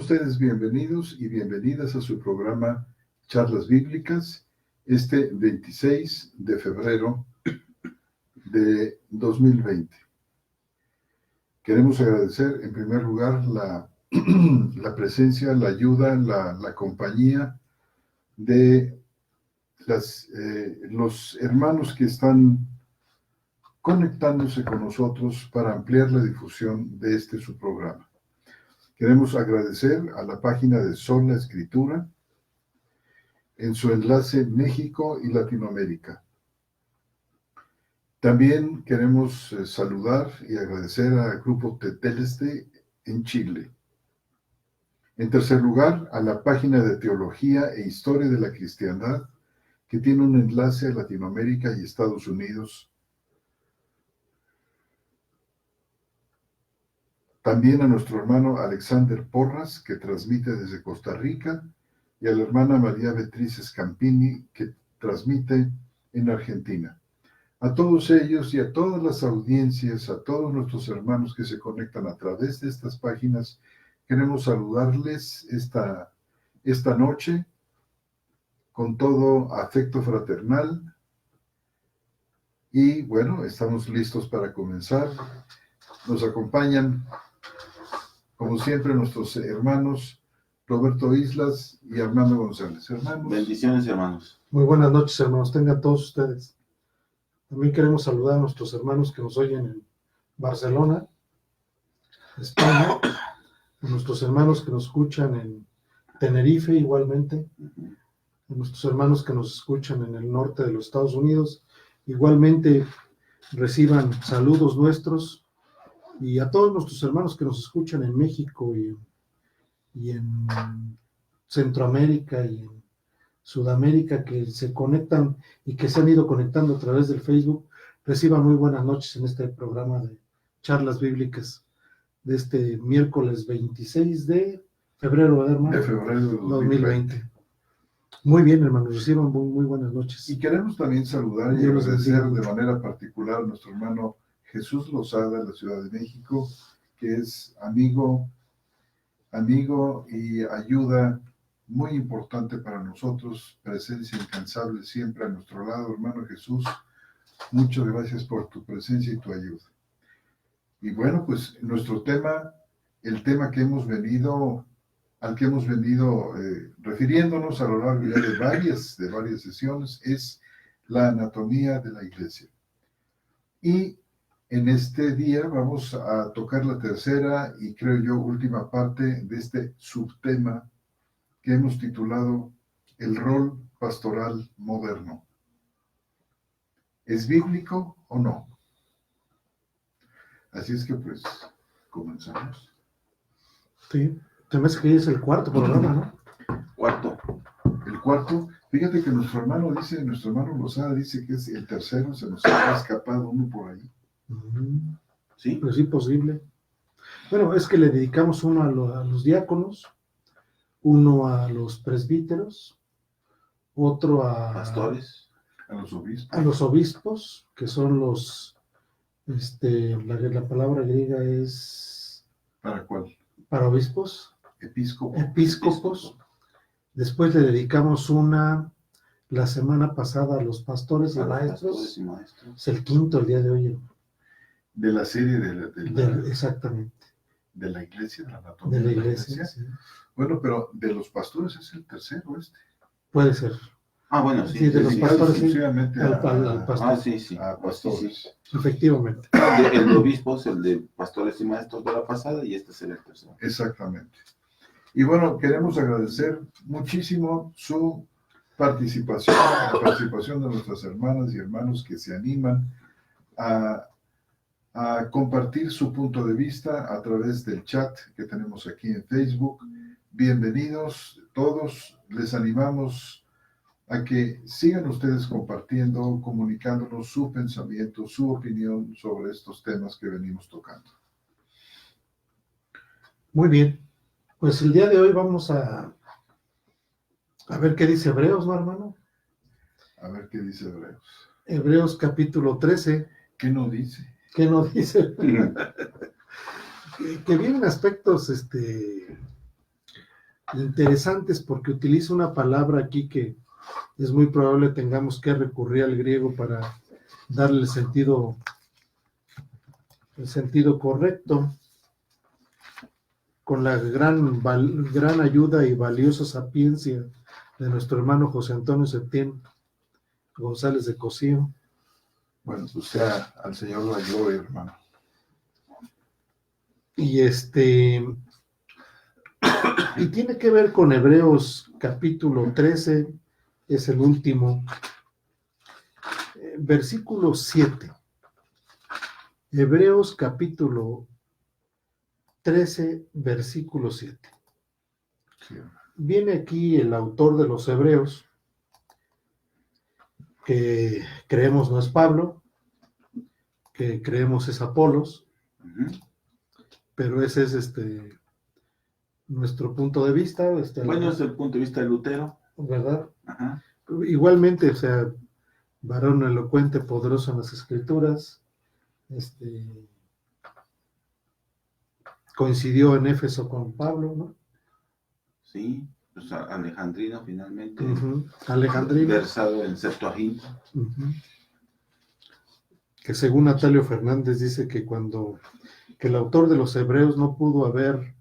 ustedes bienvenidos y bienvenidas a su programa Charlas Bíblicas, este 26 de febrero de 2020. Queremos agradecer en primer lugar la presencia, la ayuda, la compañía de los hermanos que están conectándose con nosotros para ampliar la difusión de su programa. Queremos agradecer a la página de Sola Escritura en su enlace México y Latinoamérica. También queremos saludar y agradecer al Grupo Teteleste en Chile. En tercer lugar, a la página de Teología e Historia de la Cristiandad, que tiene un enlace a Latinoamérica y Estados Unidos. También a nuestro hermano Alexander Porras, que transmite desde Costa Rica, y a la hermana María Beatriz Scampini, que transmite en Argentina. A todos ellos y a todas las audiencias, a todos nuestros hermanos que se conectan a través de estas páginas, queremos saludarles esta noche con todo afecto fraternal. Y bueno, estamos listos para comenzar. Nos acompañan, como siempre, nuestros hermanos Roberto Islas y Armando González. Hermanos. Bendiciones, hermanos. Muy buenas noches, hermanos. Tengan todos ustedes. También queremos saludar a nuestros hermanos que nos oyen en Barcelona, España, a nuestros hermanos que nos escuchan en Tenerife igualmente, a nuestros hermanos que nos escuchan en el norte de los Estados Unidos, igualmente reciban saludos nuestros, y a todos nuestros hermanos que nos escuchan en México y en Centroamérica y en Sudamérica, que se conectan y que se han ido conectando a través del Facebook, reciban muy buenas noches en este programa de Charlas Bíblicas de este miércoles 26 de febrero, hermano, De febrero de 2020. Muy bien, hermanos, reciban muy buenas noches. Y queremos también saludar y agradecer de manera particular a nuestro hermano Jesús Lozada, de la Ciudad de México, que es amigo y ayuda muy importante para nosotros, presencia incansable siempre a nuestro lado. Hermano Jesús, muchas gracias por tu presencia y tu ayuda. Y bueno, pues nuestro tema, el tema al que hemos venido refiriéndonos a lo largo ya de varias sesiones, es la anatomía de la iglesia. Y en este día vamos a tocar la tercera y creo yo última parte de este subtema que hemos titulado El rol pastoral moderno. ¿Es bíblico o no? Así es que pues comenzamos. Sí, te me hace que es el cuarto programa, ¿no? Cuarto. El cuarto, fíjate que nuestro hermano Lozada dice que es el tercero, se nos ha escapado uno por ahí. ¿Sí? Pues sí, posible. Bueno, es que le dedicamos uno a los diáconos, uno a los presbíteros, otro a Pastores. A los obispos, que son la palabra griega es... ¿Para cuál? Para obispos. Episcopos. Después le dedicamos una la semana pasada a los pastores y maestros. Es el quinto el día de hoy. De la serie exactamente. De la iglesia, de la anatomía de la iglesia. Sí. Bueno, pero de los pastores es el tercero Puede ser. Ah, bueno, sí. Sí, de los pastores, sí. Al pastor. Sí. A pastores. Sí. Efectivamente. El de obispos, el de pastores y maestros de la pasada, y este será el tercero. Exactamente. Y bueno, queremos agradecer muchísimo su participación, la participación de nuestras hermanas y hermanos que se animan a compartir su punto de vista a través del chat que tenemos aquí en Facebook. Bienvenidos todos, les animamos a que sigan ustedes compartiendo, comunicándonos su pensamiento, su opinión sobre estos temas que venimos tocando. Muy bien, pues el día de hoy vamos a ver qué dice Hebreos, ¿no, hermano? A ver qué dice Hebreos. Hebreos capítulo 13. ¿Qué no dice? ¿Qué no dice? Que vienen aspectos interesantes porque utiliza una palabra aquí que es muy probable tengamos que recurrir al griego para darle el sentido correcto, con la gran ayuda y valiosa sapiencia de nuestro hermano José Antonio Septién González de Cosío. Bueno, pues sea al Señor la gloria, hermano. Y y tiene que ver con Hebreos capítulo 13, es el último, versículo 7. Hebreos capítulo 13, versículo 7. Sí, hermano. Viene aquí el autor de los Hebreos, que creemos no es Pablo, que creemos es Apolos, Ujú. pero ese es nuestro punto de vista, Bueno, desde el punto de vista de Lutero. ¿verdad? Ajá. Igualmente, o sea, varón elocuente, poderoso en las escrituras, coincidió en Éfeso con Pablo, ¿no? Sí, pues alejandrino finalmente, Alejandrino, versado en Septuaginta. que según Natalio Fernández dice que que el autor de los Hebreos no pudo haber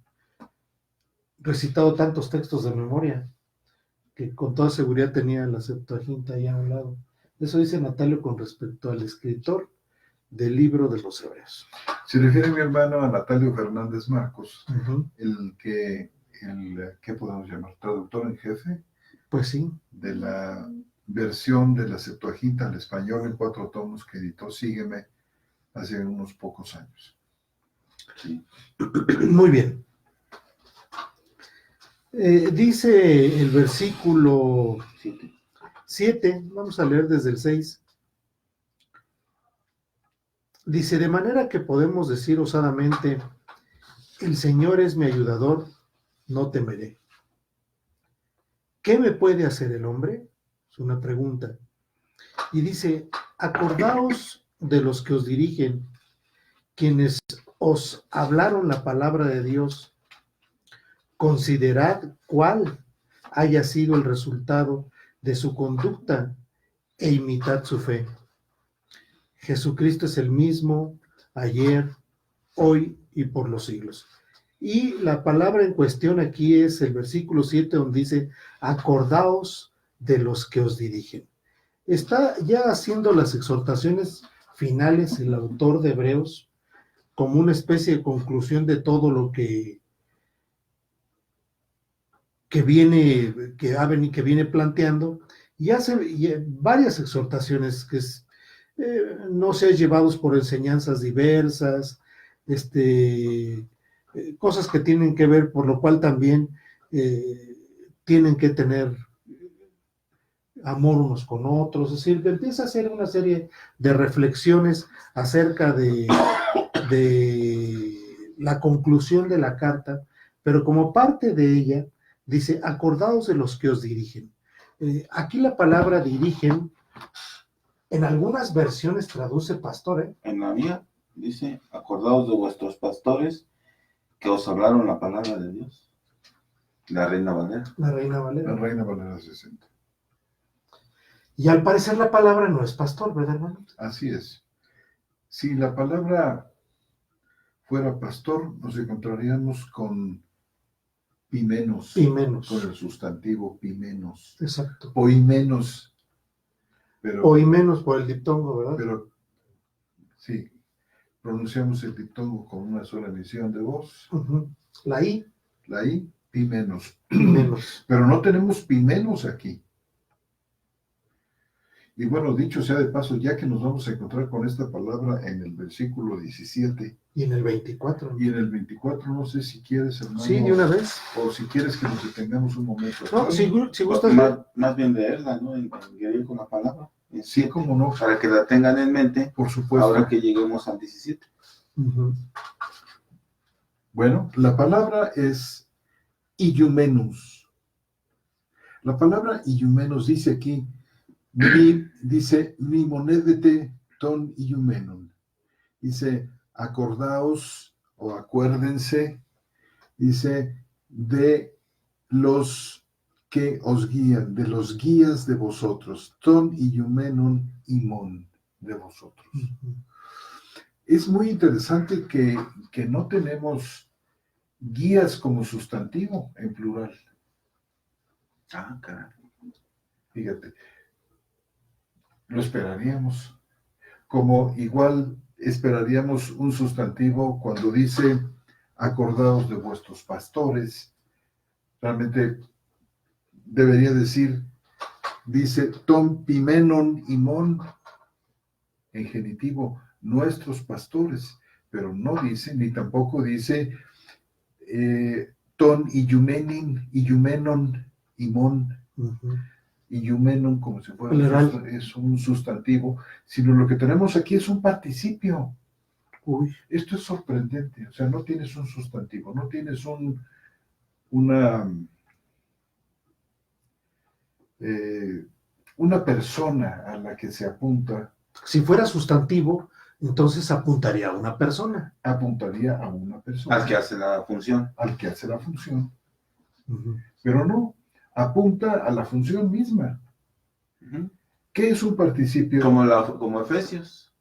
recitado tantos textos de memoria, que con toda seguridad tenía la Septuaginta ahí a un lado. Eso dice Natalio con respecto al escritor del libro de los Hebreos. Se refiere mi hermano a Natalio Fernández Marcos, Uh-huh. ¿qué podemos llamar? Traductor en jefe Pues sí. de la versión de la Septuaginta al español en 4 tomos que editó Sígueme hace unos pocos años. Sí. Muy bien. Dice el versículo 7, vamos a leer desde el 6. Dice, de manera que podemos decir osadamente, el Señor es mi ayudador, no temeré. ¿Qué me puede hacer el hombre? Es una pregunta. Y dice, acordaos de los que os dirigen, quienes os hablaron la palabra de Dios. Considerad cuál haya sido el resultado de su conducta e imitad su fe. Jesucristo es el mismo ayer, hoy y por los siglos. Y la palabra en cuestión aquí es el versículo 7 donde dice, acordaos de los que os dirigen. Está ya haciendo las exhortaciones finales el autor de Hebreos como una especie de conclusión de todo lo que viene planteando, y hace varias exhortaciones que no sean llevados por enseñanzas diversas, cosas que tienen que ver, por lo cual también tienen que tener amor unos con otros, es decir, empieza a hacer una serie de reflexiones acerca de la conclusión de la carta, pero como parte de ella, dice, acordaos de los que os dirigen. Aquí la palabra dirigen, en algunas versiones traduce pastor, En la mía dice, acordaos de vuestros pastores que os hablaron la palabra de Dios. La Reina Valera. La Reina Valera. La Reina Valera 60. Y al parecer la palabra no es pastor, ¿verdad, hermano? Así es. Si la palabra fuera pastor, nos encontraríamos con pimenos. Pimenos. Con el sustantivo pimenos. Exacto. Oimenos. Pero, Oimenos por el diptongo, ¿verdad? Pero, sí, pronunciamos el diptongo con una sola emisión de voz. Uh-huh. La I. La I, pimenos. Pimenos. Pero no tenemos pimenos aquí. Y bueno, dicho sea de paso, ya que nos vamos a encontrar con esta palabra en el versículo 17. Y en el 24. Y en el 24, no sé si quieres, hermano. Sí, de una vez. O si quieres que nos detengamos un momento. No, si gustas. Más bien leerla, ¿no? En griego con la palabra. Sí, cómo no. Para que la tengan en mente. Por supuesto. Ahora que lleguemos al 17. Uh-huh. Bueno, la palabra es iumenus. La palabra iumenus dice aquí, dice, mimonedete ton iumenon. Dice, acordaos o acuérdense, dice, de los que os guían, de los guías de vosotros, ton y yumenon imon de vosotros. Es muy interesante que no tenemos guías como sustantivo en plural. Ah, caray. Fíjate, lo esperaríamos. Como igual esperaríamos un sustantivo cuando dice acordaos de vuestros pastores. Realmente debería decir, dice ton pimenon imon en genitivo, nuestros pastores, pero no dice, ni tampoco dice ton y yumenon imon, y yumenon como si fuera es un sustantivo, sino lo que tenemos aquí es un participio. Uy. Esto es sorprendente, o sea, no tienes un sustantivo, no tienes una persona a la que se apunta. Si fuera sustantivo, entonces apuntaría a una persona. Apuntaría a una persona. Al que hace la función. Al que hace la función. Pero no, apunta a la función misma. ¿Qué es un participio? Como Efesios,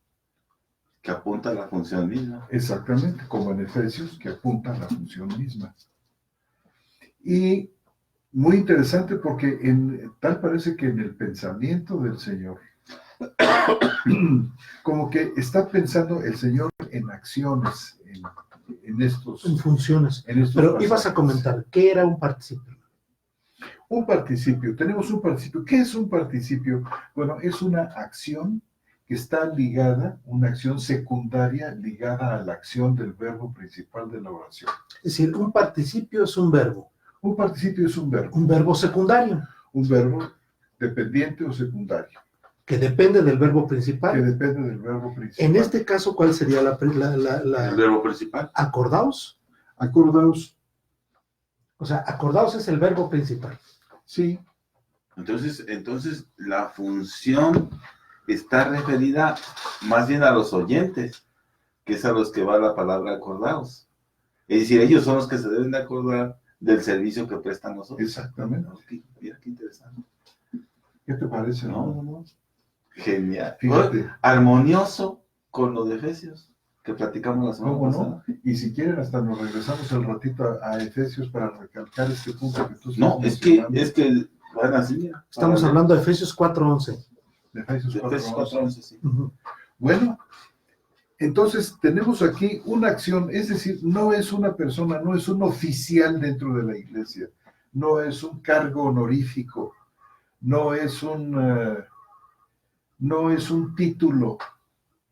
que apunta a la función misma. Exactamente, como en Efesios, que apunta a la función misma. Y muy interesante porque tal parece que en el pensamiento del Señor, como que está pensando el Señor en acciones, en funciones. Pero pasajes. Ibas a comentar, ¿qué era un participio? Un participio, tenemos un participio. ¿Qué es un participio? Bueno, es una acción que está ligada, una acción secundaria ligada a la acción del verbo principal de la oración. Es decir, un participio es un verbo. Un participio es un verbo. Un verbo secundario. Un verbo dependiente o secundario. Que depende del verbo principal. Que depende del verbo principal. En este caso, ¿cuál sería el verbo principal? Acordaos. Acordaos. O sea, acordaos es el verbo principal. Sí. Entonces la función está referida más bien a los oyentes, que es a los que va la palabra acordaos. Es decir, ellos son los que se deben de acordar del servicio que prestan nosotros. Exactamente. Mira qué interesante. ¿Qué te parece? No. Genial. Fíjate. Armonioso con los de Efesios, que platicamos la semana pasada. No? Y si quieren, hasta nos regresamos el ratito a Efesios para recalcar este punto que tú estás No, es que van así. Estamos hablando de Efesios 4:11. De Efesios 4:11, sí. Bueno, entonces tenemos aquí una acción, es decir, no es una persona, no es un oficial dentro de la iglesia, no es un cargo honorífico, no es un título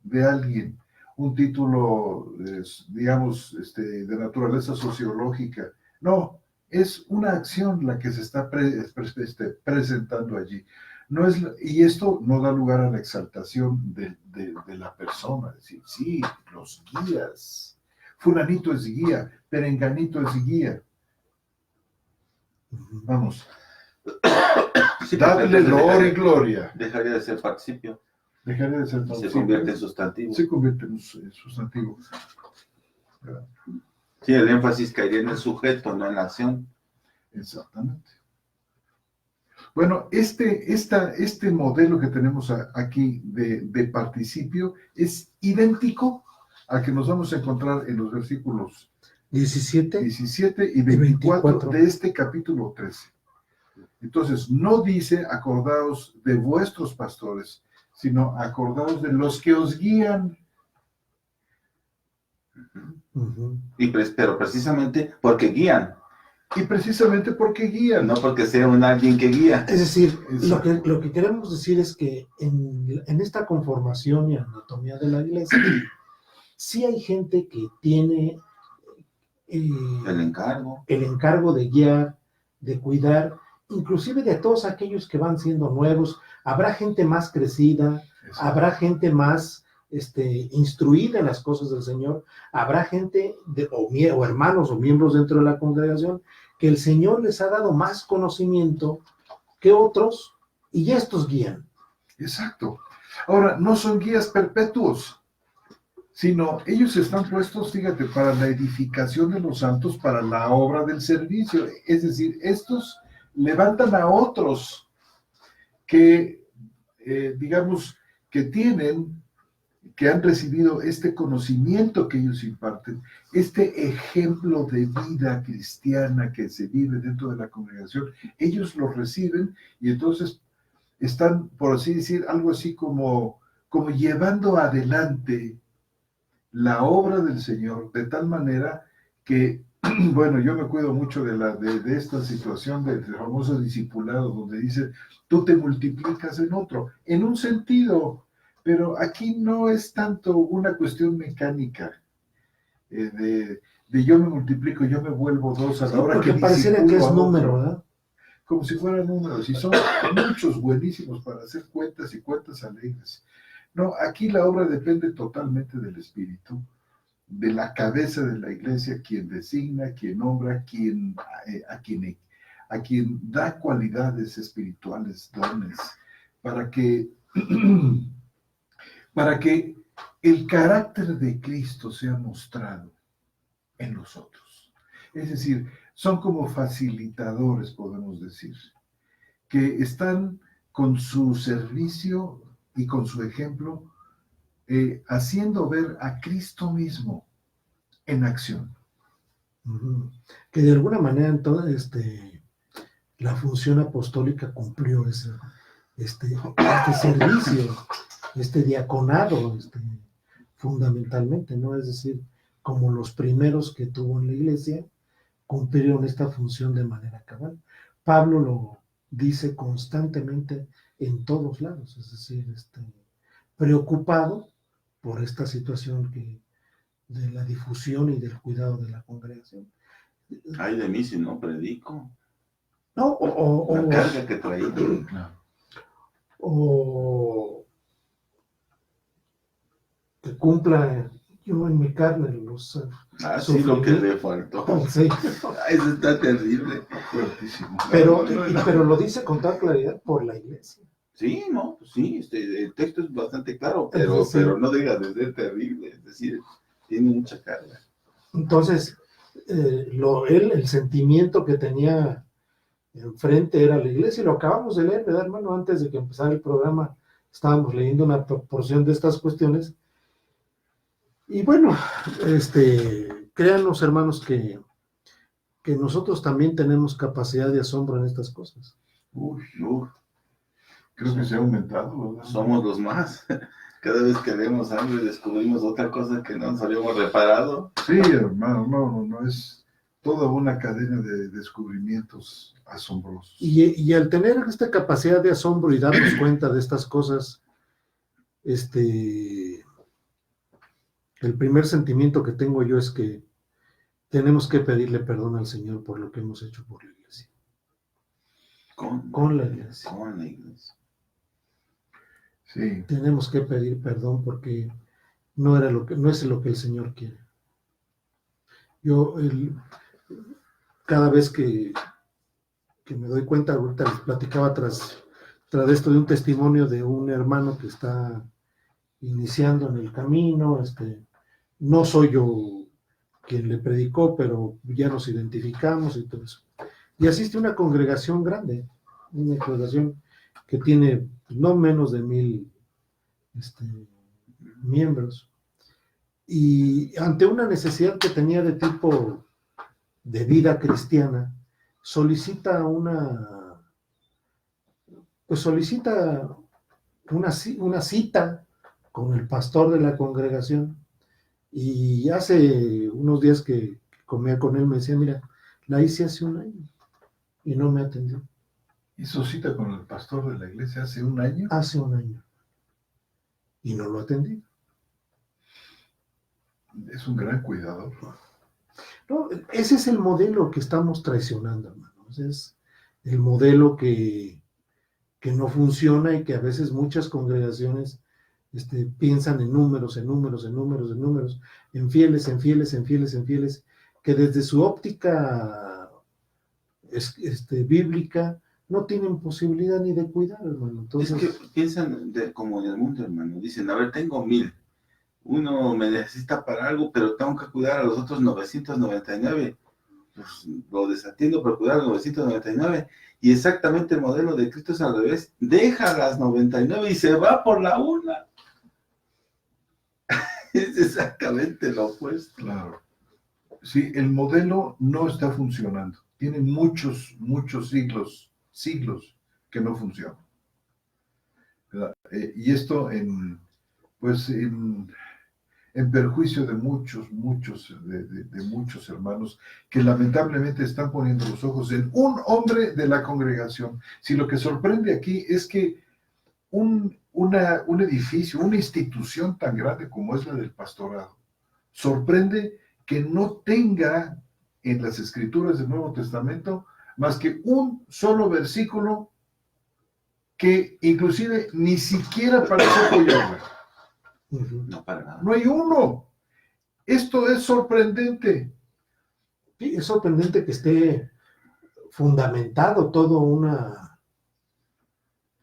de alguien, un título, digamos, de naturaleza sociológica. No, es una acción la que se está presentando allí. No es, y esto no da lugar a la exaltación de la persona, es decir, sí, los guías. Fulanito es guía, perenganito es guía. Vamos. Sí, dadle loor y gloria. Dejaría de ser participio. Dejaría de ser participio. Se convierte en sustantivo. Se convierte en sustantivo. Sí, el énfasis caería en el sujeto, no en la acción. Exactamente. Bueno, este modelo que tenemos aquí de participio es idéntico al que nos vamos a encontrar en los versículos 17 y 24 de este capítulo 13. Entonces, no dice acordaos de vuestros pastores, sino acordaos de los que os guían. Pero precisamente porque guían. Y precisamente porque guían. No porque sea alguien que guía. Es decir, lo que queremos decir es que en esta conformación y anatomía de la iglesia, sí hay gente que tiene el encargo de guiar, de cuidar, inclusive de todos aquellos que van siendo nuevos. Habrá gente más crecida, habrá gente más instruida en las cosas del Señor, habrá gente o hermanos o miembros dentro de la congregación que el Señor les ha dado más conocimiento que otros y estos guían. Exacto. Ahora, no son guías perpetuos. sino ellos están puestos, fíjate, para la edificación de los santos, para la obra del servicio. Es decir, estos levantan a otros que, digamos, que han recibido este conocimiento que ellos imparten, este ejemplo de vida cristiana que se vive dentro de la congregación, ellos lo reciben y entonces están, por así decir, algo así como llevando adelante la obra del Señor de tal manera que, bueno, yo me cuido mucho de esta situación del famoso discipulado, donde dice, tú te multiplicas en otro, en un sentido, pero aquí no es tanto una cuestión mecánica, de yo me multiplico, yo me vuelvo dos a la hora Porque que pareciera que discipulo es a número, otro, ¿verdad? como si fueran números, y son muchos buenísimos para hacer cuentas y cuentas alegres. No, aquí la obra depende totalmente del Espíritu, de la cabeza de la iglesia, quien designa, quien nombra, a quien da cualidades espirituales, dones, para que, para que el carácter de Cristo sea mostrado en los otros. Es decir, son como facilitadores, podemos decir, que están con su servicio y con su ejemplo haciendo ver a Cristo mismo en acción. Ujú. Que de alguna manera entonces la función apostólica cumplió este servicio, este diaconado, fundamentalmente, ¿no? Es decir, como los primeros que tuvo en la iglesia, cumplieron esta función de manera cabal. Pablo lo dice constantemente en todos lados, es decir, preocupado por esta situación de la difusión y del cuidado de la congregación. Ay de mí si no predico. No, La carga que traía. o que cumpla yo en mi carne los Sí, lo que le faltó. sí. Eso está terrible. Fuertísimo. Pero lo dice con toda claridad por la iglesia. Sí, no, pues sí, el texto es bastante claro, Sí. pero no deja de ser terrible, es decir, tiene mucha carga. Entonces, el sentimiento que tenía enfrente era la iglesia, y lo acabamos de leer, ¿verdad, hermano? Antes de que empezara el programa, estábamos leyendo una porción de estas cuestiones. Y bueno, créanos, hermanos, que nosotros también tenemos capacidad de asombro en estas cosas. Creo que se ha aumentado, ¿verdad? Somos los más. Cada vez que vemos algo y descubrimos otra cosa que no nos habíamos reparado. Sí, hermano, no es toda una cadena de descubrimientos asombrosos. Y al tener esta capacidad de asombro y darnos cuenta de estas cosas, el primer sentimiento que tengo yo es que tenemos que pedirle perdón al Señor por lo que hemos hecho por la iglesia. Con la iglesia. Con la iglesia. Sí. Tenemos que pedir perdón porque no es lo que el Señor quiere. Yo, cada vez que me doy cuenta, ahorita les platicaba tras esto de un testimonio de un hermano que está iniciando en el camino, no soy yo quien le predicó, pero ya nos identificamos y todo eso. Y asiste a una congregación grande, una congregación que tiene no menos de 1,000 miembros. Y ante una necesidad que tenía de tipo de vida cristiana, solicita una cita con el pastor de la congregación. Y hace unos días que comía con él, me decía, mira, la hice hace un año y no me atendió. ¿Hizo cita con el pastor de la iglesia hace un año? Hace un año. Y no lo atendí. Es un gran cuidador. No, ese es el modelo que estamos traicionando, hermanos. Es el modelo que no funciona y que a veces muchas congregaciones piensan en números, en fieles, que desde su óptica bíblica no tienen posibilidad ni de cuidar, hermano. Entonces, es que piensan como en el mundo, hermano. Dicen, a ver, tengo 1,000. uno me necesita para algo, pero tengo que cuidar a los otros 999. Pues lo desatiendo por cuidar a los 999. Y exactamente el modelo de Cristo es al revés. Deja las 99 y se va por la una. Es exactamente lo opuesto. Claro. Sí, el modelo no está funcionando. Tiene muchos siglos que no funcionan. ¿Verdad? Y esto en perjuicio de muchos hermanos que lamentablemente están poniendo los ojos en un hombre de la congregación. Si lo que sorprende aquí es que un edificio, una institución tan grande como es la del pastorado, sorprende que no tenga en las escrituras del Nuevo Testamento más que un solo versículo que inclusive ni siquiera parece apoyarla. No, para nada. No hay uno. Esto es sorprendente. Sí, es sorprendente que esté fundamentado todo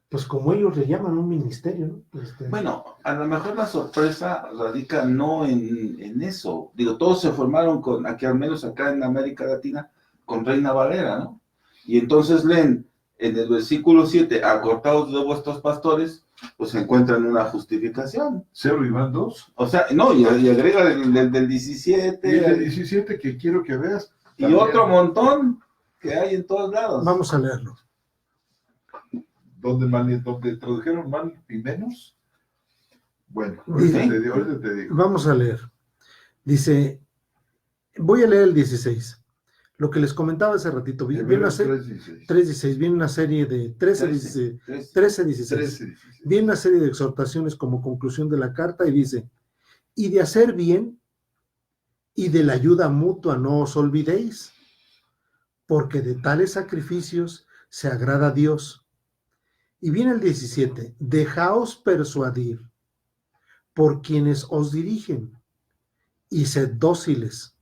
pues como ellos le llaman, un ministerio, ¿no? Bueno, a lo mejor la sorpresa radica no en eso. Digo, todos se formaron aquí, al menos acá en América Latina, con Reina Valera, ¿no? Y entonces leen en el versículo 7, acortaos de vuestros pastores, pues encuentran una justificación. 0 y van 2. O sea, no, y agrega del 17. Y el 17 que quiero que veas. Y otro montón que hay en todos lados. Vamos a leerlo. Donde tradujeron mal y menos. Bueno, Dice, ahorita te digo. Vamos a leer. Dice, voy a leer el 16. Lo que les comentaba hace ratito. Viene una serie 3:16. Viene una serie de 13:16. Viene una serie de exhortaciones como conclusión de la carta y dice, y de hacer bien y de la ayuda mutua no os olvidéis, porque de tales sacrificios se agrada a Dios. Y viene el 17, dejaos persuadir por quienes os dirigen y sed dóciles,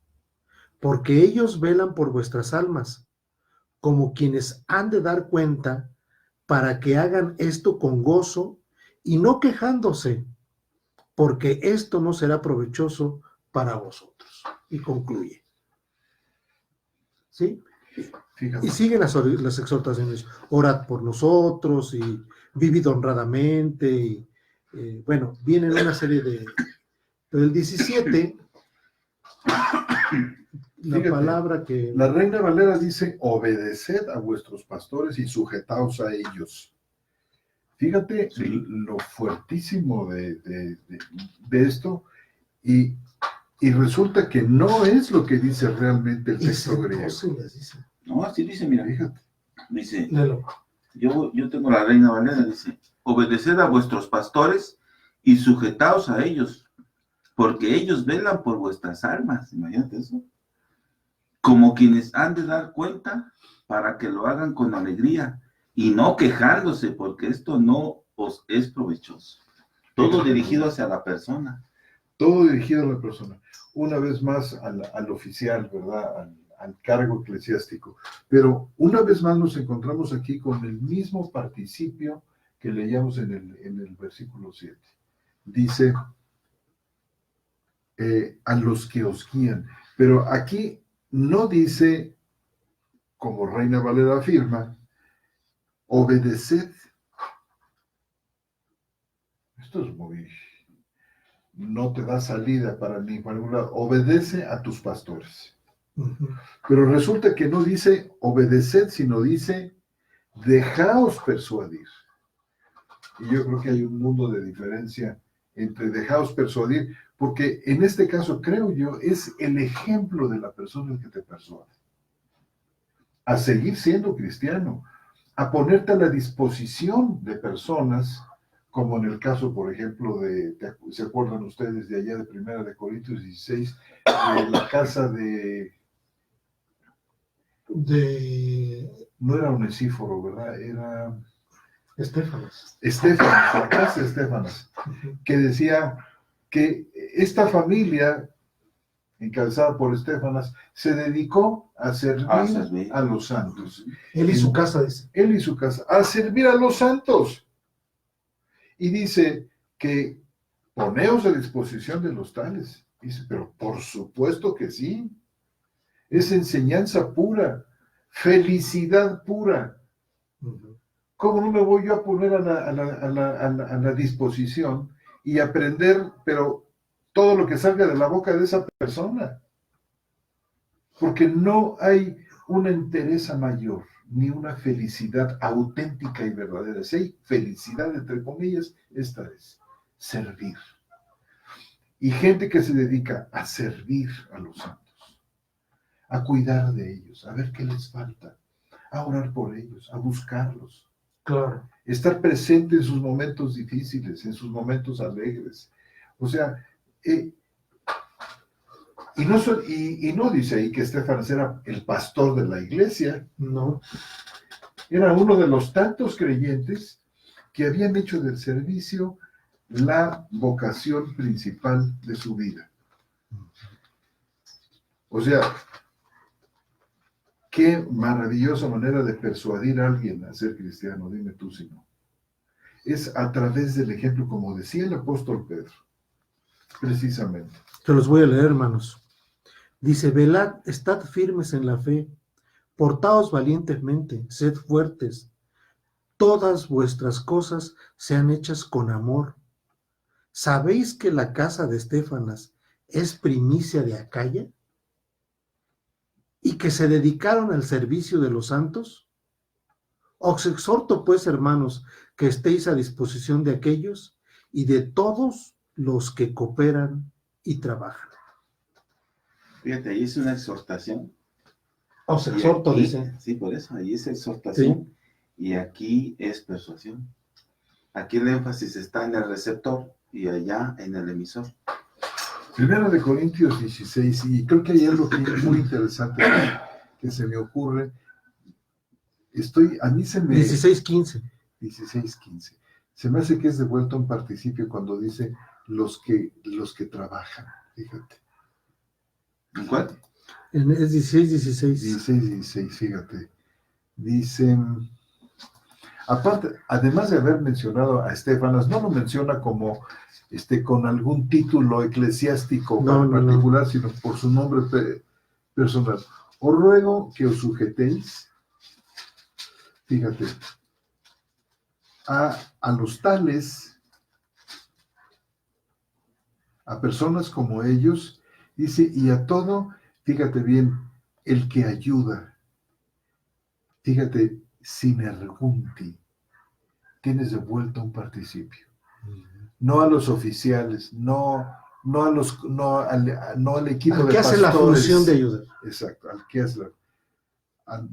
porque ellos velan por vuestras almas, como quienes han de dar cuenta, para que hagan esto con gozo y no quejándose, porque esto no será provechoso para vosotros. Y concluye. ¿Sí? Fíjate. Y siguen las exhortaciones. Orad por nosotros y vivid honradamente. Y, bueno, vienen una serie de... Pero el 17, Fíjate, palabra que... La Reina Valera dice, obedeced a vuestros pastores y sujetaos a ellos. Fíjate lo fuertísimo de esto, y resulta que no es lo que dice realmente el texto griego. No, así dice, mira. Fíjate. Dice, Léelo. yo tengo la Reina Valera, dice, obedeced a vuestros pastores y sujetaos a ellos, porque ellos velan por vuestras almas. Imagínate eso. Como quienes han de dar cuenta para que lo hagan con alegría y no quejándose, porque esto no os es provechoso. Todo dirigido hacia la persona. Todo dirigido a la persona. Una vez más al oficial, ¿verdad? Al cargo eclesiástico. Pero una vez más nos encontramos aquí con el mismo participio que leíamos en el versículo 7. Dice, a los que os guían. Pero aquí no dice, como Reina Valera afirma, obedeced. Esto es muy... no te da salida para ningún lado. Obedece a tus pastores. Uh-huh. Pero resulta que no dice obedeced, sino dice dejaos persuadir. Y yo creo que hay un mundo de diferencia entre dejaos persuadir, porque en este caso, creo yo, es el ejemplo de la persona el que te persuade. A seguir siendo cristiano, a ponerte a la disposición de personas, como en el caso, por ejemplo, ¿se acuerdan ustedes de allá de 1 de Corintios 16, de la casa de... No era Onesíforo, ¿verdad? Era... Estéfanas, la casa de Estéfanas, que decía que esta familia, encabezada por Estéfanas, se dedicó a servir a los santos. Él y su casa, dice. Él y su casa, a servir a los santos. Y dice que poneos a disposición de los tales. Dice, pero por supuesto que sí. Es enseñanza pura, felicidad pura. ¿Cómo no me voy yo a poner a la disposición y aprender, pero todo lo que salga de la boca de esa persona? Porque no hay una entereza mayor, ni una felicidad auténtica y verdadera. Si hay felicidad, entre comillas, esta es servir. Y gente que se dedica a servir a los santos, a cuidar de ellos, a ver qué les falta, a orar por ellos, a buscarlos. Claro. Estar presente en sus momentos difíciles, en sus momentos alegres. O sea, y no dice ahí que Estefanas era el pastor de la iglesia. No. Era uno de los tantos creyentes que habían hecho del servicio la vocación principal de su vida. O sea, qué maravillosa manera de persuadir a alguien a ser cristiano, dime tú si no. Es a través del ejemplo, como decía el apóstol Pedro, precisamente. Te los voy a leer, hermanos. Dice, velad, estad firmes en la fe, portaos valientemente, sed fuertes. Todas vuestras cosas sean hechas con amor. ¿Sabéis que la casa de Estefanas es primicia de Acaya? ¿Y que se dedicaron al servicio de los santos? Os exhorto, pues, hermanos, que estéis a disposición de aquellos y de todos los que cooperan y trabajan. Fíjate, ahí es una exhortación. Os Y exhorto, aquí, dice. sí, por eso, ahí es exhortación. Y aquí es persuasión. Aquí el énfasis está en el receptor y allá en el emisor. Primera de Corintios 16, y creo que hay algo que es muy interesante que se me ocurre. A mí se me... 16:15. 16:15. Se me hace que es devuelto un participio cuando dice los que trabajan. Fíjate. ¿En cuál? Es 16:16. 16, fíjate. Dicen, aparte, además de haber mencionado a Estefanas, no lo menciona como con algún título eclesiástico particular, sino por su nombre personal. Os ruego que os sujetéis, fíjate, a los tales, a personas como ellos, dice, y a todo, fíjate bien, el que ayuda, fíjate, sinergunti, tienes de vuelta un participio. No a los oficiales, no al equipo de pastores. Al que hace la función de ayudar. Exacto, al que hace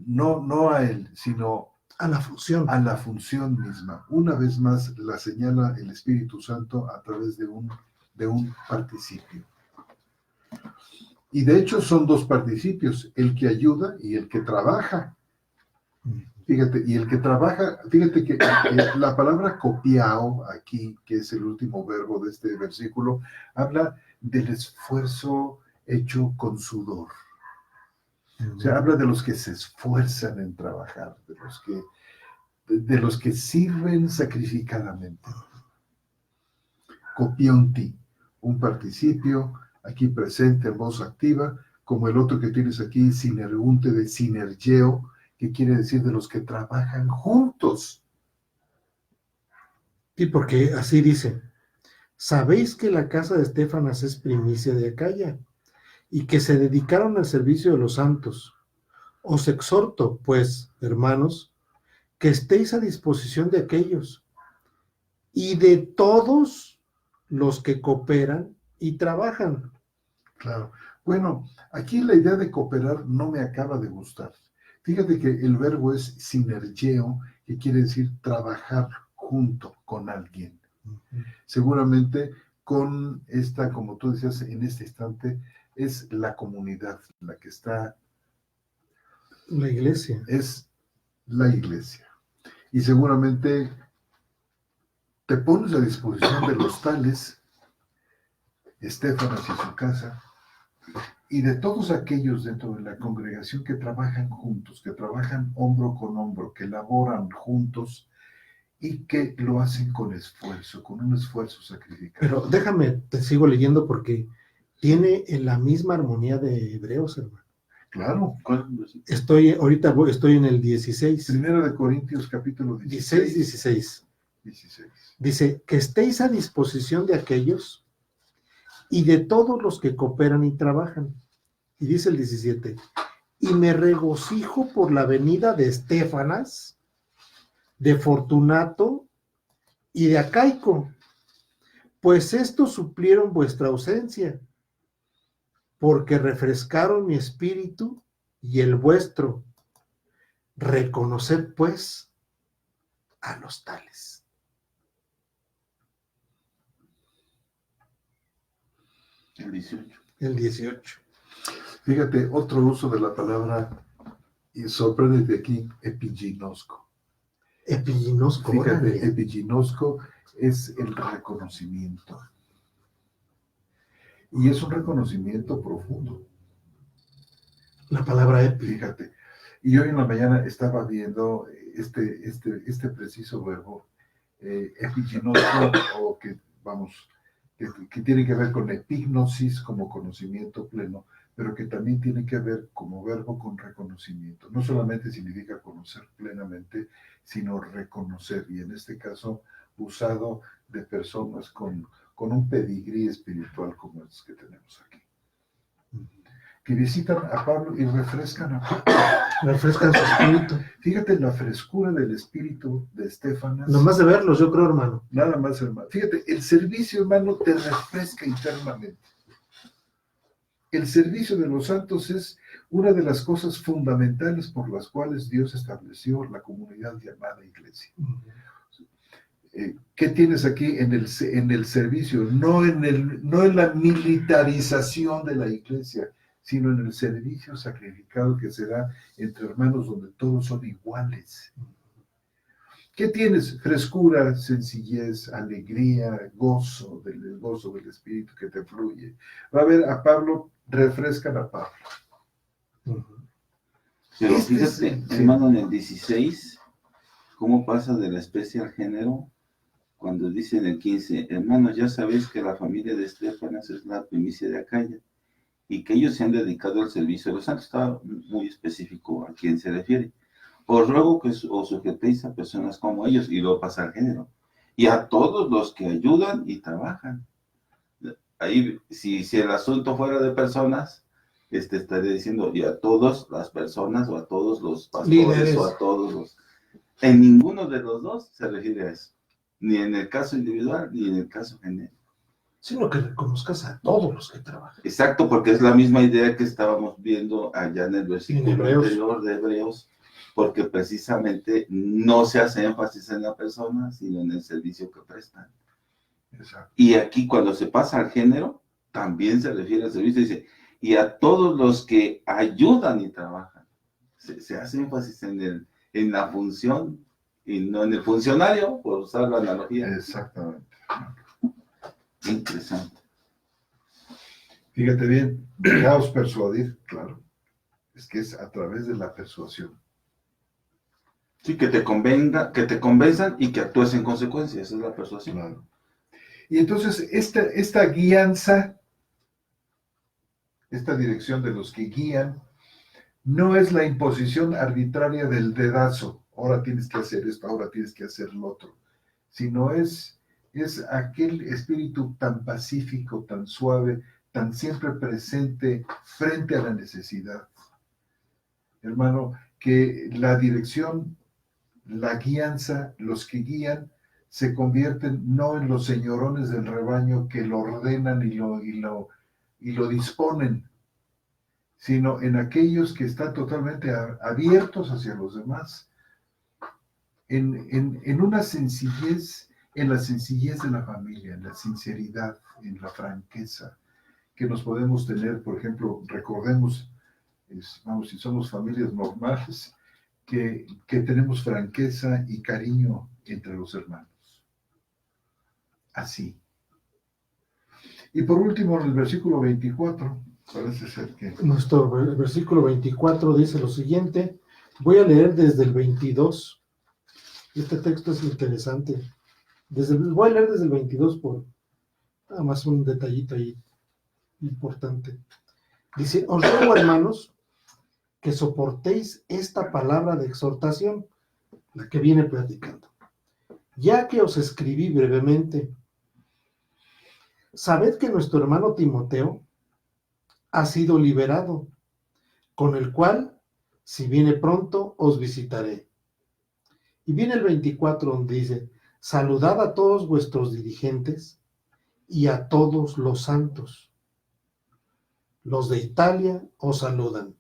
no a él, sino a la función. A la función misma. Una vez más la señala el Espíritu Santo a través de un participio. Y de hecho son dos participios, el que ayuda y el que trabaja. Fíjate, y el que trabaja, fíjate que la palabra copiao aquí, que es el último verbo de este versículo, habla del esfuerzo hecho con sudor. O sea, habla de los que se esfuerzan en trabajar, de los que sirven sacrificadamente. Copionti, un participio aquí presente en voz activa, como el otro que tienes aquí, sinergunte, de sinergeo, que quiere decir de los que trabajan juntos. Sí, porque así dice, sabéis que la casa de Estefanas es primicia de Acaya, y que se dedicaron al servicio de los santos. Os exhorto, pues, hermanos, que estéis a disposición de aquellos, y de todos los que cooperan y trabajan. Claro. Bueno, aquí la idea de cooperar no me acaba de gustar. Fíjate que el verbo es sinergeo, que quiere decir trabajar junto con alguien. Seguramente con esta, como tú decías en este instante, es la comunidad la que está. La iglesia. Es la iglesia. Y seguramente te pones a disposición de los tales, Estefanas y su casa, y de todos aquellos dentro de la congregación que trabajan juntos, que trabajan hombro con hombro, que laboran juntos, y que lo hacen con esfuerzo, con un esfuerzo sacrificado. Pero déjame, te sigo leyendo porque tiene en la misma armonía de Hebreos, hermano. Claro. Estoy en el 16. Primero de Corintios capítulo 16. 16. 16. Dice, que estéis a disposición de aquellos y de todos los que cooperan y trabajan. Y dice el 17, y me regocijo por la venida de Estéfanas, de Fortunato y de Acaico, pues estos suplieron vuestra ausencia, porque refrescaron mi espíritu y el vuestro. Reconoced, pues, a los tales. El 18. El 18. Fíjate, otro uso de la palabra, y sorprende aquí, epiginosco. Epiginosco. Fíjate, epiginosco es el reconocimiento. Y es un reconocimiento profundo. La palabra epi. Fíjate. Y hoy en la mañana estaba viendo este preciso verbo, epiginosco, o que, vamos, que tiene que ver con epignosis como conocimiento pleno, pero que también tiene que ver como verbo con reconocimiento. No solamente significa conocer plenamente, sino reconocer, y en este caso usado de personas con un pedigrí espiritual como los que tenemos aquí, que visitan a Pablo y refrescan a Pablo. Refrescan su espíritu. Fíjate la frescura del espíritu de Estéfanas. Nomás de verlos, yo creo, hermano. Nada más, hermano. Fíjate, el servicio, hermano, te refresca internamente. El servicio de los santos es una de las cosas fundamentales por las cuales Dios estableció la comunidad llamada iglesia. ¿Qué tienes aquí en el servicio? No en la militarización de la iglesia, sino en el servicio sacrificado que se da entre hermanos donde todos son iguales. ¿Qué tienes? Frescura, sencillez, alegría, gozo del Espíritu que te fluye. Va a ver a Pablo, refrescan a Pablo. Pero fíjate, hermano, en el 16, cómo pasa de la especie al género, cuando dice en el 15, hermanos, ya sabéis que la familia de Estéfanas es la primicia de Acaya, y que ellos se han dedicado al servicio de los santos. Está muy específico a quién se refiere. Os ruego que os sujetéis a personas como ellos, y luego pasa al género, y a todos los que ayudan y trabajan. Ahí, si el asunto fuera de personas, estaría diciendo, y a todas las personas, o a todos los pastores, líderes, o a todos los... En ninguno de los dos se refiere a eso, ni en el caso individual, ni en el caso genérico. Sino que reconozcas a todos los que trabajan. Exacto, porque es la misma idea que estábamos viendo allá en el versículo anterior de Hebreos, porque precisamente no se hace énfasis en la persona, sino en el servicio que prestan. Exacto. Y aquí cuando se pasa al género, también se refiere al servicio, dice, y a todos los que ayudan y trabajan. Se hace énfasis en la función, y no en el funcionario, por usar la analogía. Exactamente. Interesante. Fíjate bien, dejaos persuadir, claro. Es que es a través de la persuasión. Sí, que te convenzan y que actúes en consecuencia, esa es la persuasión. Claro. Y entonces esta guianza, esta dirección de los que guían, no es la imposición arbitraria del dedazo, ahora tienes que hacer esto, ahora tienes que hacer lo otro, sino es aquel espíritu tan pacífico, tan suave, tan siempre presente frente a la necesidad. Hermano, que la dirección, la guianza, los que guían, se convierten no en los señorones del rebaño que lo ordenan y lo disponen, sino en aquellos que están totalmente abiertos hacia los demás, en una sencillez, en la sencillez de la familia, en la sinceridad, en la franqueza que nos podemos tener. Por ejemplo, recordemos, vamos, si somos familias normales, que tenemos franqueza y cariño entre los hermanos. Así. Y por último, en el versículo 24, parece ser que... Nuestro versículo 24 dice lo siguiente, voy a leer desde el 22. Este texto es interesante. Voy a leer desde el 22 por nada más un detallito ahí importante. Dice, os ruego, hermanos, que soportéis esta palabra de exhortación, la que viene platicando. Ya que os escribí brevemente, sabed que nuestro hermano Timoteo ha sido liberado, con el cual, si viene pronto, os visitaré. Y viene el 24 donde dice, saludad a todos vuestros dirigentes y a todos los santos. Los de Italia os saludan.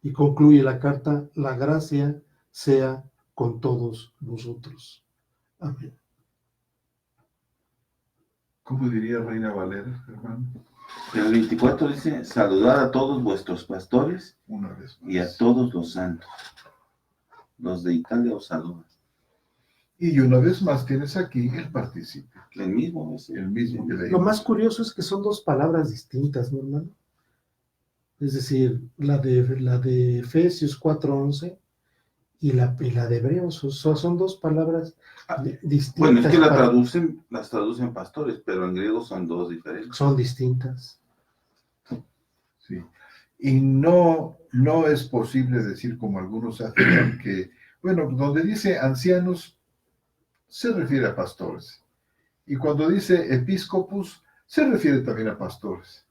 Y concluye la carta, la gracia sea con todos vosotros. Amén. ¿Cómo diría Reina Valera, hermano? El 24 dice, saludad a todos vuestros pastores Una vez más. y a todos los santos. Los de Italia os saludan. Y una vez más tienes aquí el participio, El mismo es el mismo que leímos. Lo más curioso es que son dos palabras distintas, ¿no, hermano? Es decir, la de Efesios 4:11 y la de Hebreos, son dos palabras distintas. Bueno, es que las traducen pastores, pero en griego son dos diferentes. Son distintas. Sí. Y no es posible decir, como algunos afirman, que, bueno, donde dice ancianos, se refiere a pastores. Y cuando dice episcopos, se refiere también a pastores.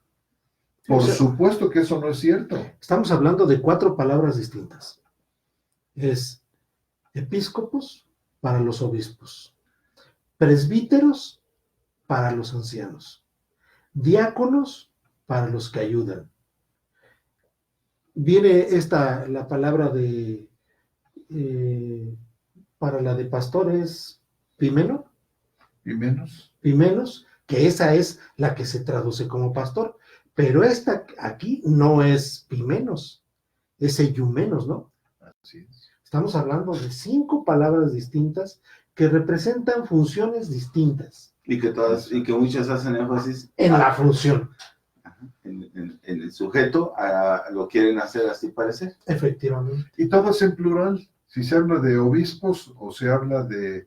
Por supuesto que eso no es cierto. Estamos hablando de 4 palabras distintas. Es episcopos para los obispos, presbíteros para los ancianos, diáconos para los que ayudan. Viene la palabra para la de pastores, pimeno, Y menos. pimenos, que esa es la que se traduce como pastor, pero esta aquí no es pimenos, es eyumenos, ¿no? Así es. Estamos hablando de 5 palabras distintas que representan funciones distintas. Y que muchas hacen énfasis En la función. en el sujeto, lo quieren hacer así parecer. Efectivamente. Y todas en plural. Si se habla de obispos o se habla de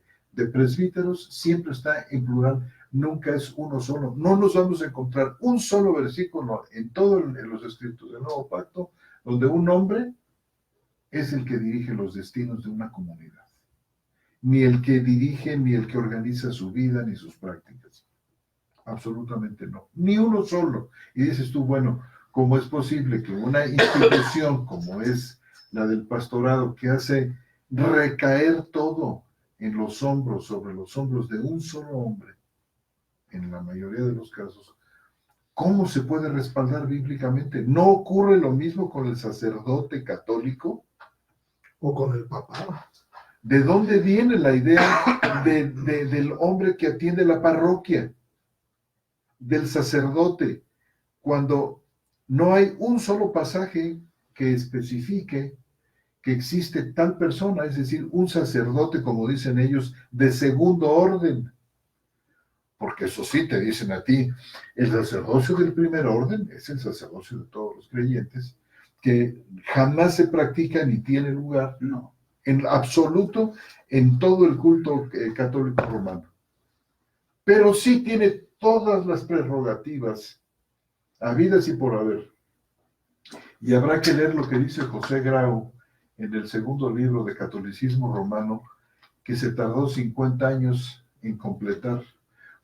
presbíteros, siempre está en plural. Nunca es uno solo. No nos vamos a encontrar un solo versículo en los escritos del Nuevo Pacto donde un hombre es el que dirige los destinos de una comunidad. Ni el que dirige, ni el que organiza su vida, ni sus prácticas. Absolutamente no. Ni uno solo. Y dices tú, bueno, ¿cómo es posible que una institución como es la del pastorado, que hace recaer todo sobre los hombros de un solo hombre, en la mayoría de los casos, ¿cómo se puede respaldar bíblicamente? ¿No ocurre lo mismo con el sacerdote católico? O con el papá. ¿De dónde viene la idea del hombre que atiende la parroquia? Del sacerdote, cuando no hay un solo pasaje que especifique que existe tal persona, es decir, un sacerdote, como dicen ellos, de segundo orden. Porque eso sí te dicen a ti, el sacerdocio del primer orden es el sacerdocio de todos los creyentes, que jamás se practica ni tiene lugar, no, en absoluto, en todo el culto católico romano. Pero sí tiene todas las prerrogativas, habidas y por haber. Y habrá que leer lo que dice José Grau en el segundo libro de Catolicismo Romano, que se tardó 50 años en completar,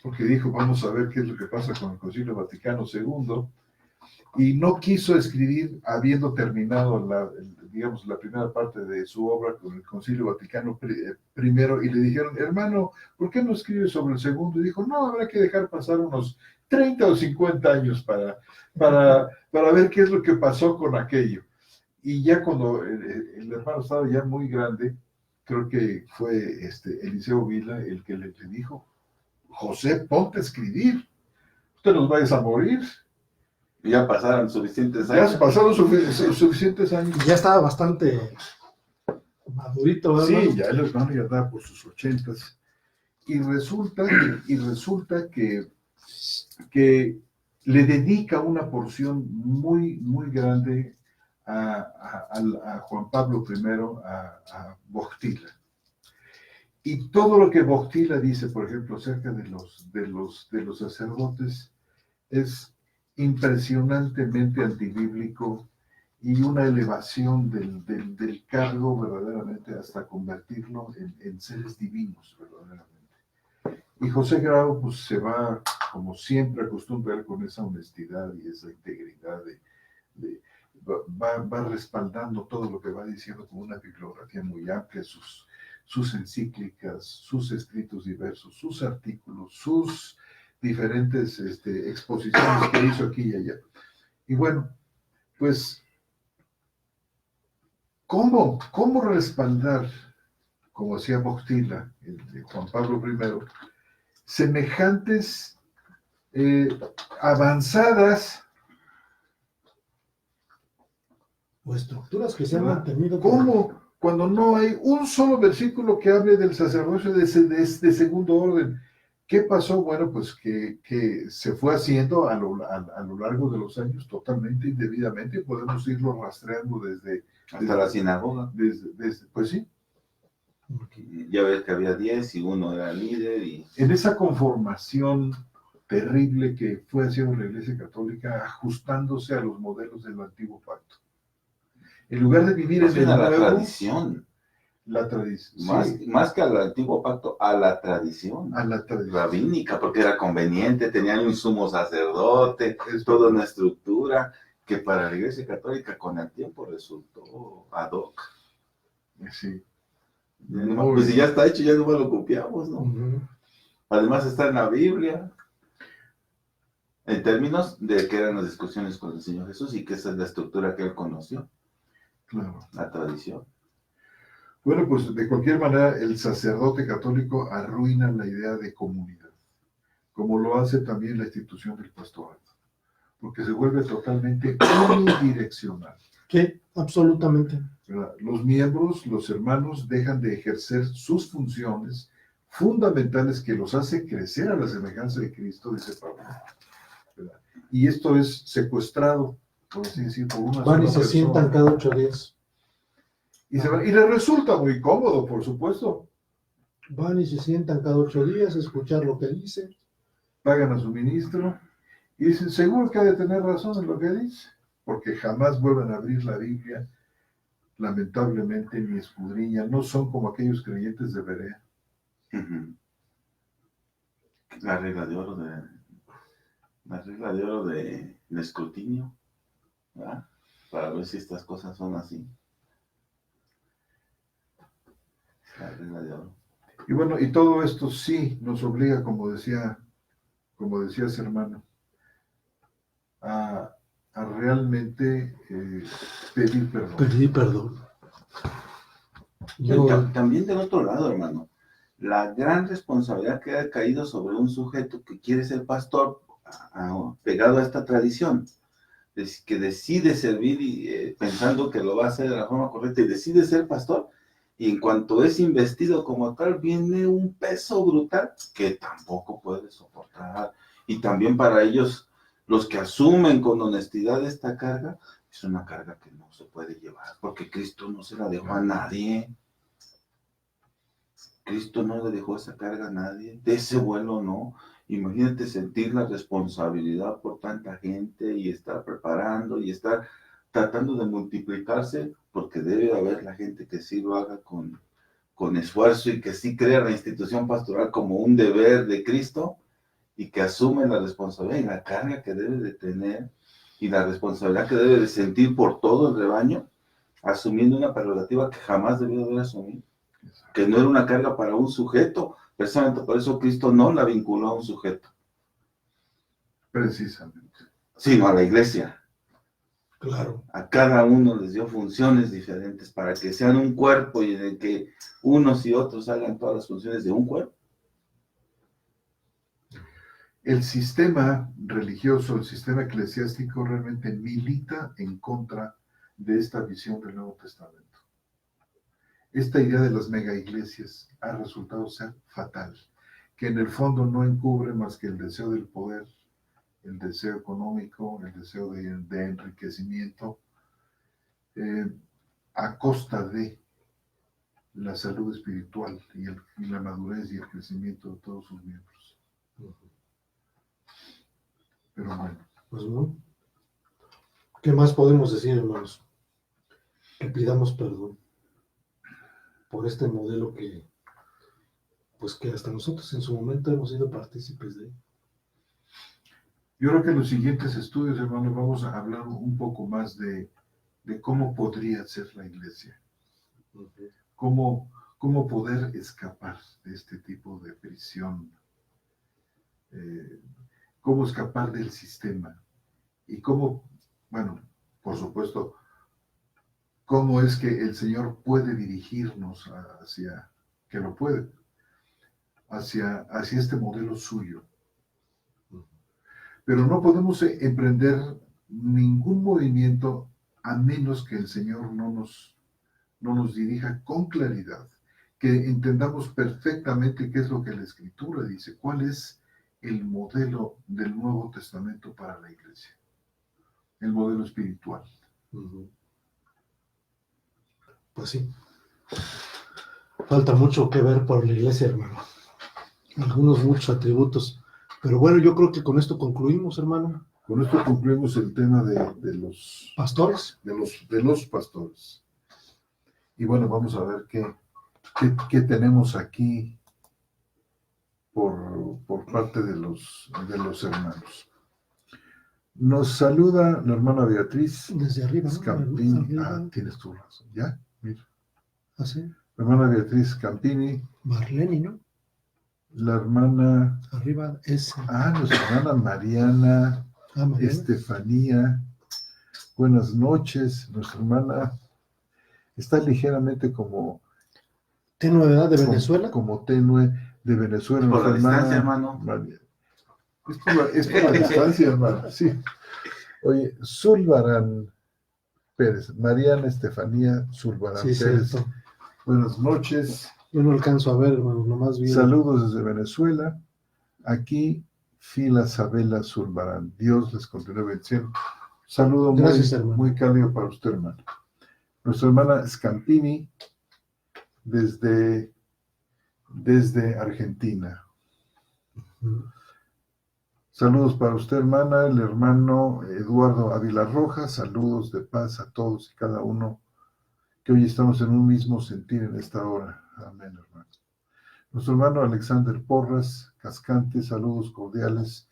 porque dijo, vamos a ver qué es lo que pasa con el Concilio Vaticano II, y no quiso escribir habiendo terminado la primera parte de su obra con el Concilio Vaticano I, y le dijeron, hermano, ¿por qué no escribes sobre el segundo? Y dijo, no, habrá que dejar pasar unos 30 o 50 años para ver qué es lo que pasó con aquello. Y ya cuando el hermano estaba ya muy grande, creo que fue Eliseo Vila el que le dijo, José, ponte a escribir, usted nos vayas a morir. Ya pasaron suficientes años. Ya pasaron suficientes años. Ya estaba bastante madurito, ¿verdad? Sí, ya el hermano ya andaba por sus 80s. Y resulta que le dedica una porción muy, muy grande a Juan Pablo I, a Wojtyla. Y todo lo que Bojtila dice, por ejemplo, acerca de los sacerdotes, es impresionantemente antibíblico y una elevación del cargo verdaderamente hasta convertirlo en seres divinos, verdaderamente. Y José Grau pues, se va, como siempre, acostumbra con esa honestidad y esa integridad de- va respaldando todo lo que va diciendo con una bibliografía muy amplia, sus encíclicas, sus escritos diversos, sus artículos, sus diferentes exposiciones que hizo aquí y allá. Y bueno, pues, ¿cómo respaldar, como hacía Boctila, de Juan Pablo I, semejantes avanzadas? O estructuras que se han ¿Verdad? mantenido. ¿Cómo? Cuando no hay un solo versículo que hable del sacerdocio de segundo orden. ¿Qué pasó? Bueno, pues que se fue haciendo a lo largo de los años totalmente indebidamente. Podemos irlo rastreando Hasta la sinagoga. Pues sí, Ya ves que había 10 y uno era líder y en esa conformación terrible que fue haciendo la Iglesia Católica, ajustándose a los modelos del antiguo pacto. En lugar de vivir más en bien el a la nuevo, tradición, la tradición, más, sí, más que al antiguo pacto, a la tradición a la tradición. rabínica, porque era conveniente, tenían un sumo sacerdote, Es toda verdad. una estructura que para la Iglesia Católica con el tiempo resultó ad hoc. Sí. Pues si ya está hecho, ya no más lo copiamos, ¿no? Ujú. Además está en la Biblia, en términos de que eran las discusiones con el Señor Jesús y que esa es la estructura que él conoció, Claro. la tradición. Bueno, pues de cualquier manera, el sacerdote católico arruina la idea de comunidad, como lo hace también la institución del pastorato, porque se vuelve totalmente unidireccional. ¿Qué? Absolutamente. ¿Verdad? Los miembros, los hermanos, dejan de ejercer sus funciones fundamentales que los hace crecer a la semejanza de Cristo, dice Pablo. ¿Verdad? Y esto es secuestrado, por así decir, por una Van y sola se sientan persona. cada 8 días. Y les resulta muy cómodo, por supuesto. Van y se sientan cada 8 días a escuchar lo que dice. Pagan a su ministro y dicen, seguro que ha de tener razón en lo que dice, porque jamás vuelven a abrir la Biblia, lamentablemente, ni escudriñan, no son como aquellos creyentes de Berea. Uh-huh. La regla de oro de escrutinio, ¿verdad? Para ver si estas cosas son así. La regla de oro. Y bueno, y todo esto sí nos obliga, como decías, hermano, a realmente pedir perdón. Pedí perdón. Yo, También del otro lado, hermano, la gran responsabilidad que ha caído sobre un sujeto que quiere ser pastor, pegado a esta tradición, que decide servir y, pensando que lo va a hacer de la forma correcta y decide ser pastor, y en cuanto es investido como tal, viene un peso brutal que tampoco puede soportar. Y también para ellos, los que asumen con honestidad esta carga, es una carga que no se puede llevar, porque Cristo no se la dejó a nadie. Cristo no le dejó esa carga a nadie, de ese vuelo no. Imagínate sentir la responsabilidad por tanta gente y estar preparando y estar tratando de multiplicarse, porque debe haber la gente que sí lo haga con esfuerzo y que sí crea la institución pastoral como un deber de Cristo y que asume la responsabilidad y la carga que debe de tener y la responsabilidad que debe de sentir por todo el rebaño, asumiendo una prerrogativa que jamás debió haber asumido, que no era una carga para un sujeto. Precisamente por eso Cristo no la vinculó a un sujeto, Precisamente. sino a la iglesia. claro. A cada uno les dio funciones diferentes para que sean un cuerpo y en el que unos y otros hagan todas las funciones de un cuerpo. El sistema religioso, el sistema eclesiástico realmente milita en contra de esta visión del Nuevo Testamento. Esta idea de las mega iglesias ha resultado ser fatal, que en el fondo no encubre más que el deseo del poder, el deseo económico, el deseo de enriquecimiento, a costa de la salud espiritual y la madurez y el crecimiento de todos sus miembros. Pero bueno, Pues no. ¿Qué más podemos decir, hermanos? Que pidamos perdón por este modelo pues que hasta nosotros en su momento hemos sido partícipes de él. yo creo que en los siguientes estudios, hermanos, vamos a hablar un poco más de cómo podría ser la iglesia, cómo poder escapar de este tipo de prisión, cómo escapar del sistema y cómo, bueno, por supuesto, cómo es que el Señor puede dirigirnos hacia, que lo puede, hacia este modelo suyo. Pero no podemos emprender ningún movimiento a menos que el Señor no nos dirija con claridad, que entendamos perfectamente qué es lo que la Escritura dice, cuál es el modelo del Nuevo Testamento para la iglesia, el modelo espiritual. Pues sí. Falta mucho que ver por la iglesia, hermano. Muchos atributos. Pero bueno, yo creo que con esto concluimos, hermano. Con esto concluimos el tema de los ¿Pastores? De los pastores. Y bueno, vamos a ver qué tenemos aquí por parte de los hermanos. Nos saluda la hermana Beatriz Desde arriba, Scampini. ¿no? Tienes tu razón. ¿Ya? Mira. ¿Ah, sí? La hermana Beatriz Campini. Marlene, ¿no? La hermana... Arriba es... nuestra hermana Mariana. Mariana. Estefanía. Buenas noches. Nuestra hermana está ligeramente como... ¿Tenue edad de Venezuela? Como tenue de Venezuela. Por la hermana, distancia, hermano. Es por la distancia, hermano. Sí. Oye, Zulbarán Pérez. Mariana Estefanía Zulbarán Pérez. Cierto. Buenas noches. Yo no alcanzo a ver, hermano, nomás vi. Saludos desde Venezuela. Aquí, Fila Sabela Zulbarán. Dios les continúe bendiciendo. Saludo muy cálido para usted, hermano. Nuestra hermana Scampini, desde Argentina. Saludos para usted, hermana. El hermano Eduardo Ávila Rojas. Saludos de paz a todos y cada uno, que hoy estamos en un mismo sentir en esta hora. Amén, hermano. Nuestro hermano Alexander Porras Cascante, saludos cordiales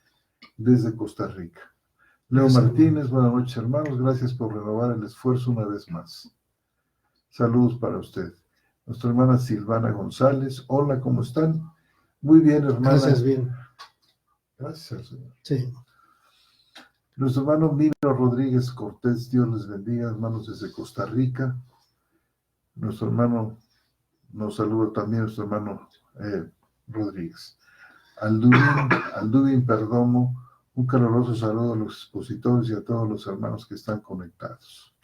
desde Costa Rica. Leo Martínez, buenas noches, hermanos. Gracias por renovar el esfuerzo una vez más. Saludos para usted. Nuestra hermana Silvana González. Hola, ¿cómo están? Muy bien, hermana. Gracias, bien. Gracias, Señor. Sí. Nuestro hermano Miro Rodríguez Cortés, Dios les bendiga, hermanos desde Costa Rica. Nuestro hermano nos saluda también, nuestro hermano Rodríguez. Alduvin Perdomo, un caluroso saludo a los expositores y a todos los hermanos que están conectados.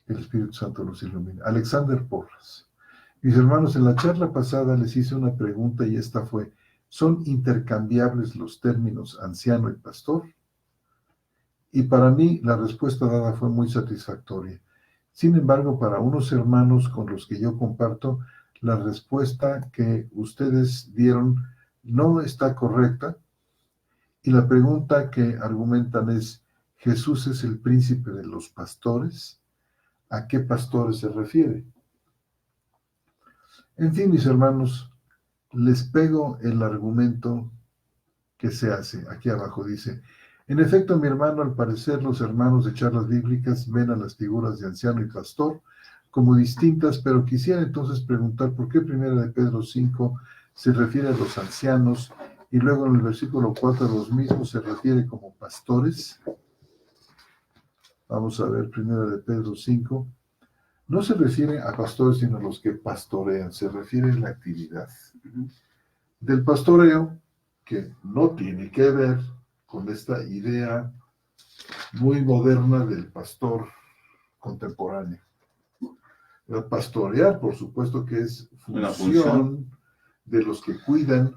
El Espíritu Santo los ilumina. Alexander Porras. Mis hermanos, en la charla pasada les hice una pregunta y esta fue: ¿son intercambiables los términos anciano y pastor? Y para mí la respuesta dada fue muy satisfactoria. Sin embargo, para unos hermanos con los que yo comparto, la respuesta que ustedes dieron no está correcta. Y la pregunta que argumentan es: ¿Jesús es el príncipe de los pastores? ¿A qué pastores se refiere? En fin, mis hermanos, les pego el argumento que se hace. Aquí abajo dice: en efecto, mi hermano, al parecer los hermanos de charlas bíblicas ven a las figuras de anciano y pastor como distintas, pero quisiera entonces preguntar por qué 1 de Pedro 5 se refiere a los ancianos y luego en el versículo 4 los mismos se refiere como pastores. Vamos a ver 1 de Pedro 5. No se refiere a pastores, sino a los que pastorean. Se refiere a la actividad del pastoreo, que no tiene que ver con esta idea muy moderna del pastor contemporáneo. Pastorear, por supuesto, que es función de los que cuidan.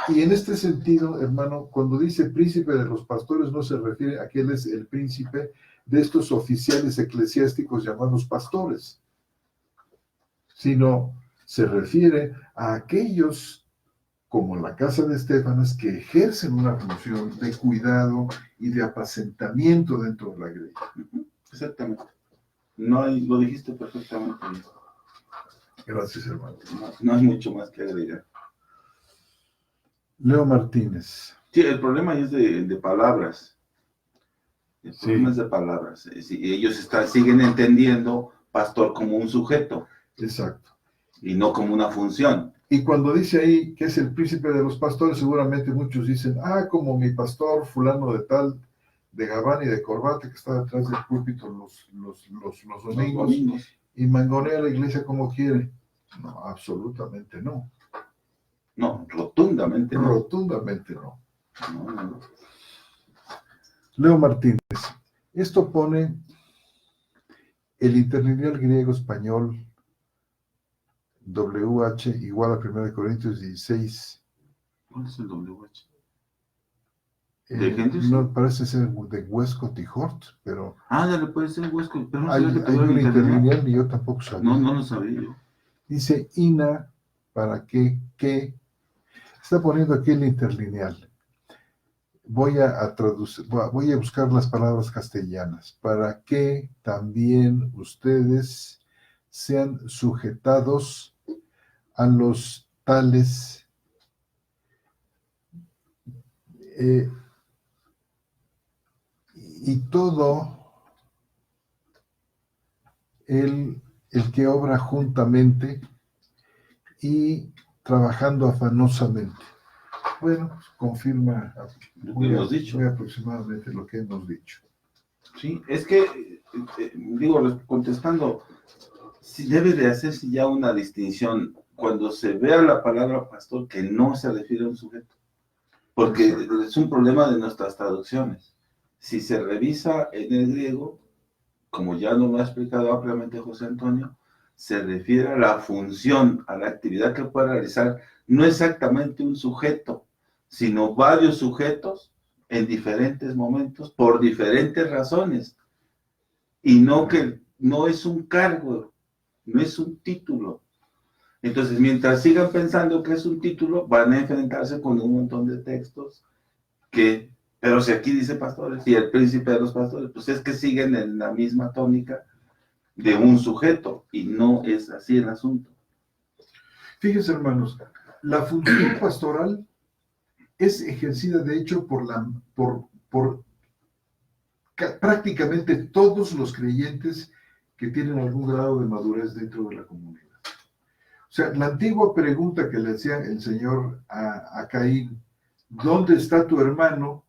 Y en este sentido, hermano, cuando dice príncipe de los pastores, no se refiere a que él es el príncipe de estos oficiales eclesiásticos llamados pastores. sino se refiere a aquellos, como la casa de Estefanas, que ejercen una función de cuidado y de apacentamiento dentro de la iglesia. Exactamente. No hay, lo dijiste perfectamente bien. Gracias, hermano. No hay mucho más que agregar. Leo Martínez. Sí, el problema es de palabras. El Sí. problema es de palabras. Ellos siguen entendiendo pastor como un sujeto Exacto. y no como una función. Y cuando dice ahí que es el príncipe de los pastores, seguramente muchos dicen, como mi pastor fulano de tal, de gabán y de corbata, que está detrás del púlpito los domingos, y mangonea la iglesia como quiere. No, absolutamente no. No, rotundamente no. Rotundamente no. No. Leo Martínez. Esto pone el interlineal griego-español WH igual a 1 Corintios 16. ¿Cuál es el WH? ¿De Gentiles? No parece ser de Westcott y Hort, pero Dale, puede ser Huesco, pero no hay sabía que un tuviera interlineal y yo tampoco sabía. No lo sabía yo. Dice ina, para qué, está poniendo aquí el interlineal. Voy a traducir, voy a buscar las palabras castellanas, para que también ustedes sean sujetados a los tales y todo el que obra juntamente y trabajando afanosamente. Bueno, pues confirma Lo que hemos dicho. muy aproximadamente lo que hemos dicho. Sí, es que, contestando, si debe de hacerse ya una distinción cuando se vea la palabra pastor que no se refiere a un sujeto, porque es un problema de nuestras traducciones. Si se revisa en el griego, como ya nos lo ha explicado ampliamente José Antonio, se refiere a la función, a la actividad que puede realizar, no exactamente un sujeto, sino varios sujetos en diferentes momentos, por diferentes razones. Y no es un cargo, no es un título. Entonces, mientras sigan pensando que es un título, van a enfrentarse con un montón de textos pero si aquí dice pastores y el príncipe de los pastores, pues es que siguen en la misma tónica de un sujeto, y no es así el asunto. Fíjense, hermanos, la función pastoral es ejercida, de hecho, por prácticamente todos los creyentes que tienen algún grado de madurez dentro de la comunidad. O sea, la antigua pregunta que le hacía el Señor a Caín, ¿dónde está tu hermano?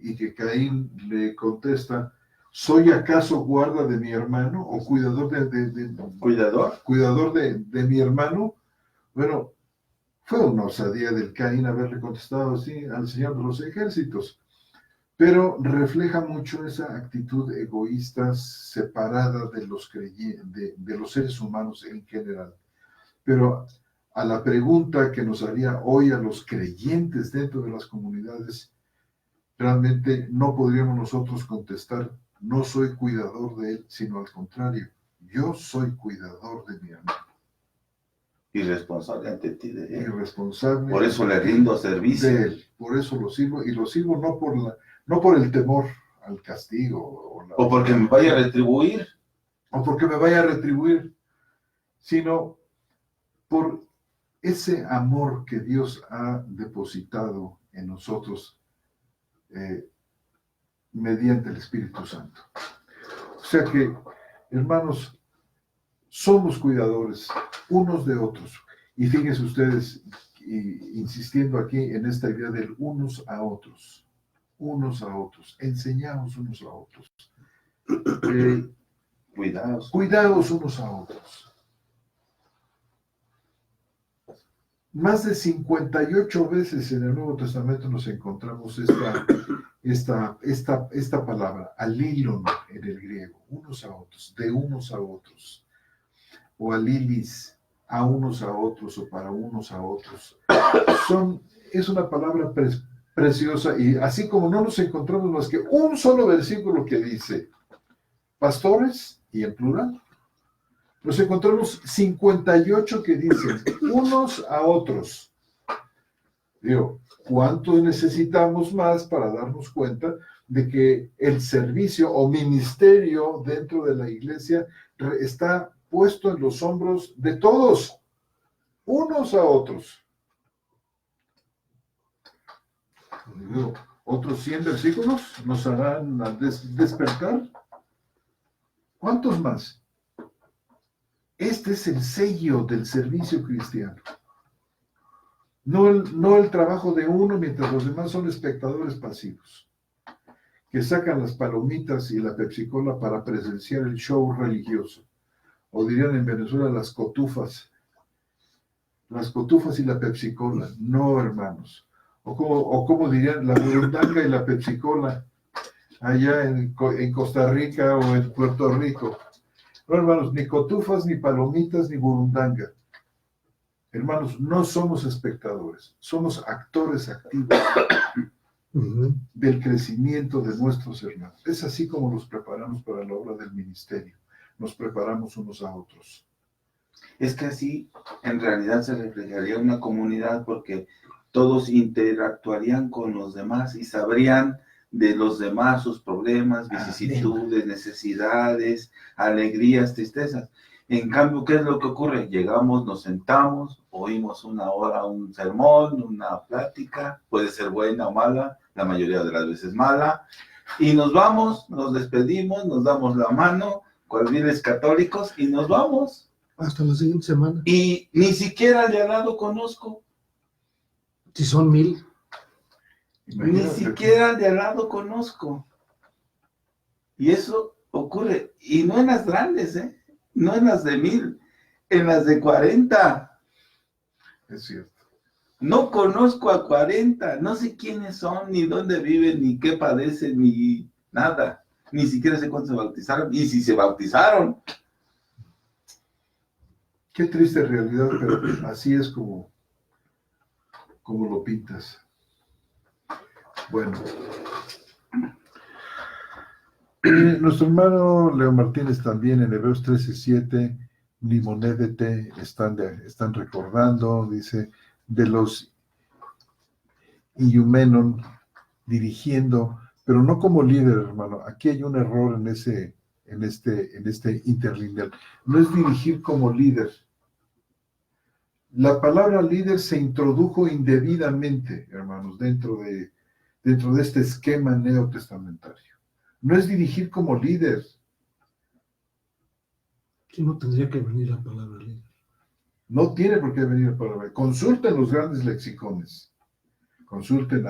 Y que Caín le contesta, ¿soy acaso guarda de mi hermano o cuidador cuidador de mi hermano? Bueno, fue una osadía del Caín haberle contestado así al Señor de los ejércitos, pero refleja mucho esa actitud egoísta, separada de los seres humanos en general. Pero a la pregunta que nos haría hoy a los creyentes dentro de las comunidades, realmente no podríamos nosotros contestar, no soy cuidador de él, sino al contrario, yo soy cuidador de mi hermano. Y responsable ante ti de él. Y responsable. Por eso le rindo servicio. De él. Por eso lo sirvo, y lo sirvo no por el temor al castigo. O porque me vaya a retribuir. O porque me vaya a retribuir, sino por ese amor que Dios ha depositado en nosotros mediante el Espíritu Santo. O sea que, hermanos, somos cuidadores unos de otros. Y fíjense ustedes, insistiendo aquí en esta idea del unos a otros, enseñaos unos a otros. Cuidaos unos a otros. Más de 58 veces en el Nuevo Testamento nos encontramos esta palabra, alilon en el griego, unos a otros, de unos a otros, o alilis, a unos a otros o para unos a otros. Es una palabra preciosa, y así como no nos encontramos más que un solo versículo que dice pastores, y en plural, nos encontramos 58 que dicen unos a otros. Digo, ¿cuánto necesitamos más para darnos cuenta de que el servicio o ministerio dentro de la iglesia está puesto en los hombros de todos, unos a otros? Digo, otros 100 versículos nos harán despertar. ¿Cuántos más? Este es el sello del servicio cristiano. No el trabajo de uno mientras los demás son espectadores pasivos, que sacan las palomitas y la Pepsi-Cola para presenciar el show religioso. O dirían en Venezuela las cotufas y la Pepsi-Cola. No, hermanos. O como dirían la burundanga y la Pepsi-Cola allá en Costa Rica o en Puerto Rico. No, hermanos, ni cotufas, ni palomitas, ni burundanga. Hermanos, no somos espectadores, somos actores activos del crecimiento de nuestros hermanos. Es así como nos preparamos para la obra del ministerio. Nos preparamos unos a otros. Es que así en realidad se reflejaría una comunidad porque todos interactuarían con los demás y sabrían de los demás sus problemas, vicisitudes, necesidades, alegrías, tristezas. En cambio, ¿qué es lo que ocurre? Llegamos, nos sentamos, oímos una hora un sermón, una plática, puede ser buena o mala, la mayoría de las veces mala, y nos vamos, nos despedimos, nos damos la mano, cual fieles católicos, y nos vamos. Hasta la siguiente semana. Y ni siquiera al de al lado conozco. Si son 1000. Ni siquiera al de al lado conozco. Y eso ocurre, y no en las grandes, no en las de 1000, en las de 40. Es cierto. No conozco a 40, no sé quiénes son, ni dónde viven, ni qué padecen, ni nada. Ni siquiera sé cuándo se bautizaron, y si se bautizaron. Qué triste realidad, pero así es como lo pintas. Bueno. Nuestro hermano Leo Martínez también en Hebreos 13:7, Limonédete, están recordando, dice, de los Iumenon dirigiendo, pero no como líder, hermano. Aquí hay un error en este interlineal. No es dirigir como líder. La palabra líder se introdujo indebidamente, hermanos, dentro de este esquema neotestamentario. No es dirigir como líder. Sí, no tendría que venir la palabra líder. No tiene por qué venir la palabra. Consulten los grandes lexicones. Consulten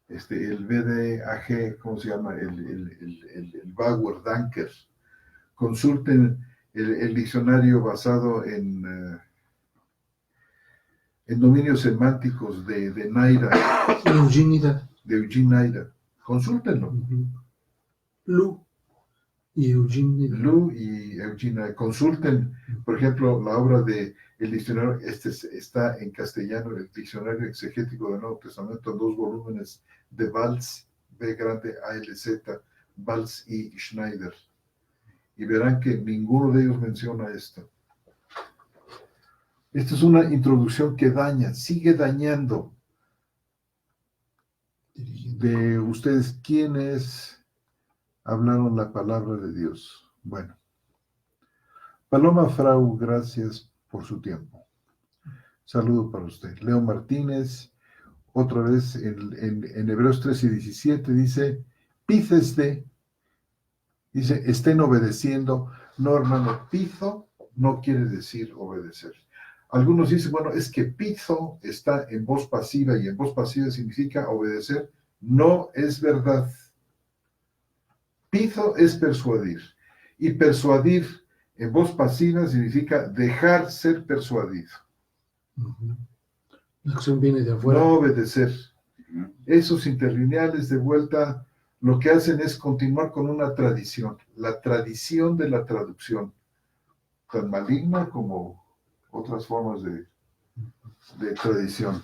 el BDAG, ¿cómo se llama? El Bauer Danker. Consulten el diccionario basado en dominios semánticos de Naira. De Eugene Naira. Consúltenlo. Lu y Eugene. Consulten, por ejemplo, la obra de el diccionario, está en castellano, el diccionario exegético del Nuevo Testamento, 2 volúmenes de Valls, B grande ALZ, Valls y Schneider. Y verán que ninguno de ellos menciona esto. Esta es una introducción que daña, sigue dañando. De ustedes, ¿quiénes hablaron la palabra de Dios? Bueno. Paloma Frau, gracias por su tiempo. Saludo para usted. Leo Martínez, otra vez en Hebreos 13:17, dice, pícesde, dice, estén obedeciendo. No, hermano, pizo no quiere decir obedecer. Algunos dicen, bueno, es que pizo está en voz pasiva y en voz pasiva significa obedecer. No es verdad. Pizo es persuadir. Y persuadir en voz pasiva significa dejar ser persuadido. La acción viene de afuera. No obedecer. Esos interlineales de vuelta lo que hacen es continuar con una tradición. La tradición de la traducción. Tan maligna como otras formas de tradición.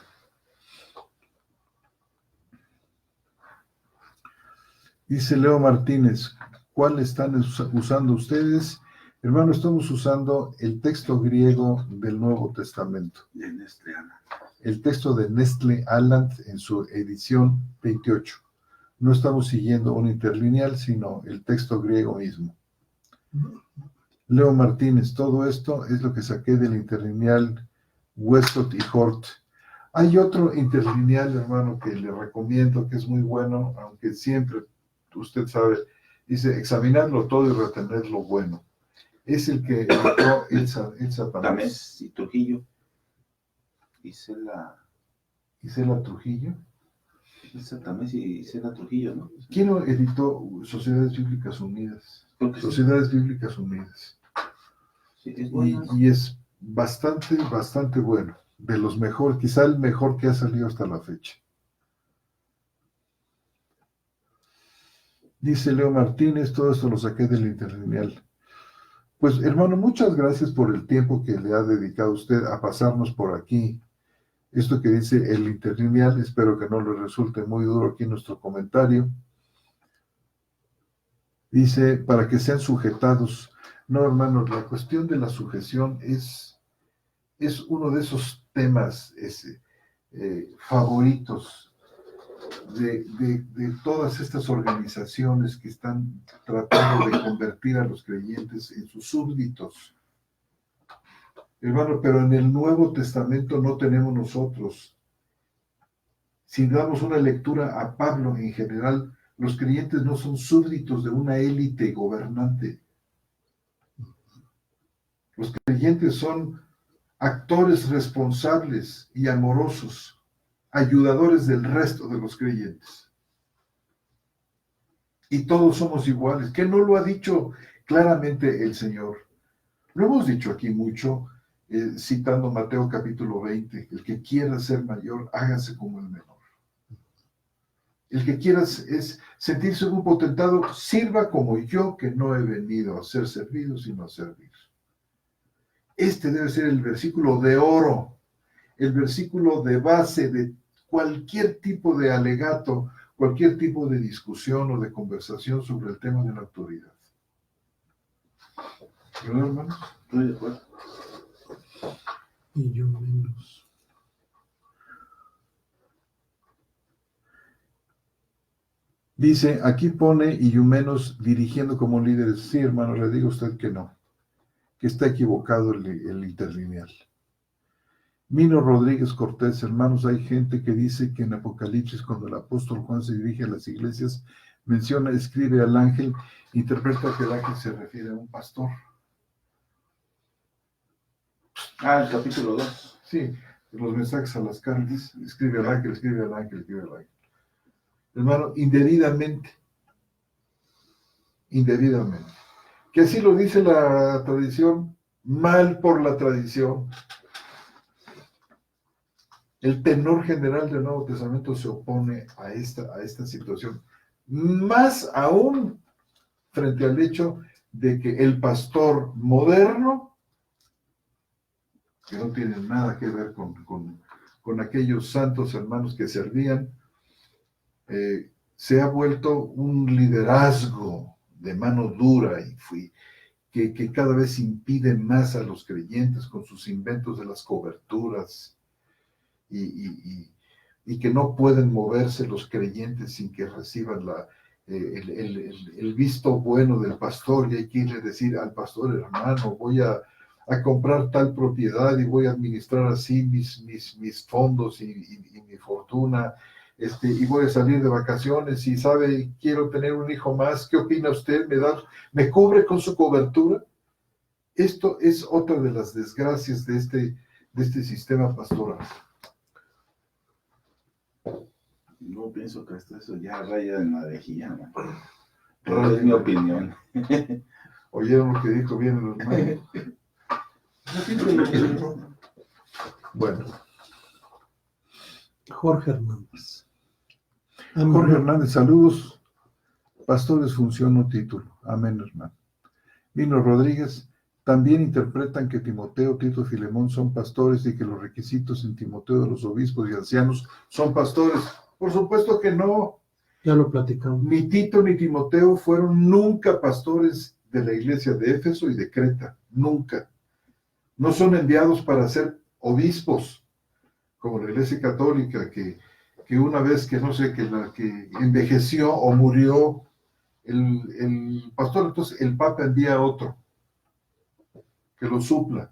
Dice Leo Martínez, ¿cuál están usando ustedes? Hermano, estamos usando el texto griego del Nuevo Testamento, De Nestlé, Ana. el texto de Nestlé Aland en su edición 28. No estamos siguiendo un interlineal, sino el texto griego mismo. Leo Martínez, todo esto es lo que saqué del interlineal Westcott y Hort. Hay otro interlineal, hermano, que le recomiendo, que es muy bueno, aunque siempre, usted sabe, dice, examinarlo todo y retener lo bueno. Es el que editó el Satanás. Tamés y Trujillo. Isela Trujillo. Tamés y Isela Trujillo, ¿no? ¿Quién lo editó? Sociedades Bíblicas Unidas. Creo que sí. Sociedades Bíblicas Unidas. Sí, es bueno. Y es bastante bueno. De los mejores, quizá el mejor que ha salido hasta la fecha. Dice Leo Martínez, todo esto lo saqué del interlineal. Pues hermano, muchas gracias por el tiempo que le ha dedicado usted a pasarnos por aquí. Esto que dice el interlineal, espero que no le resulte muy duro aquí nuestro comentario. Dice, para que sean sujetados. No, hermanos, la cuestión de la sujeción es uno de esos temas favoritos de todas estas organizaciones que están tratando de convertir a los creyentes en sus súbditos. Hermano, pero en el Nuevo Testamento no tenemos nosotros. Si damos una lectura a Pablo en general, los creyentes no son súbditos de una élite gobernante. Los creyentes son actores responsables y amorosos, ayudadores del resto de los creyentes. Y todos somos iguales. ¿Qué no lo ha dicho claramente el Señor? Lo hemos dicho aquí mucho, citando Mateo capítulo 20. El que quiera ser mayor, hágase como el menor. El que quiera es sentirse un potentado, sirva como yo, que no he venido a ser servido, sino a servir. Este debe ser el versículo de oro, el versículo de base de cualquier tipo de alegato, cualquier tipo de discusión o de conversación sobre el tema de la autoridad. ¿Verdad, hermanos? Estoy de acuerdo. Y yo menos. Dice, aquí pone Iyumenos dirigiendo como líderes. Sí, hermano, le digo a usted que no, que está equivocado el interlineal. Mino Rodríguez Cortés, hermanos, hay gente que dice que en Apocalipsis, cuando el apóstol Juan se dirige a las iglesias, menciona, escribe al ángel, interpreta que el ángel se refiere a un pastor. El capítulo 2. Sí, los mensajes a las cartas, escribe al ángel, escribe al ángel, escribe al ángel. Hermano, indebidamente. Que así lo dice la tradición, mal por la tradición. El tenor general del Nuevo Testamento se opone a esta situación. Más aún frente al hecho de que el pastor moderno, que no tiene nada que ver con aquellos santos hermanos que servían, se ha vuelto un liderazgo de mano dura y que cada vez impide más a los creyentes con sus inventos de las coberturas y que no pueden moverse los creyentes sin que reciban el visto bueno del pastor, y hay que irle a decir al pastor, hermano, voy a comprar tal propiedad y voy a administrar así mis fondos y mi fortuna, y voy a salir de vacaciones y sabe, quiero tener un hijo más, ¿qué opina usted? ¿Me cubre con su cobertura? Esto es otra de las desgracias de este sistema pastoral. No pienso que eso ya raya en la herejía, ¿no? Pero es mi opinión. ¿Oyeron lo que dijo bien el hermano? Bueno. Jorge Hernández. Jorge Hernández, saludos. Pastores, función o título. Amén, hermano. Mino Rodríguez, también interpretan que Timoteo, Tito y Filemón son pastores y que los requisitos en Timoteo de los obispos y ancianos son pastores. Por supuesto que no. Ya lo platicamos. Ni Tito ni Timoteo fueron nunca pastores de la iglesia de Éfeso y de Creta, nunca. No son enviados para ser obispos, como la iglesia católica, que una vez que no sé, que envejeció o murió el pastor, entonces el papa envía a otro, que lo supla.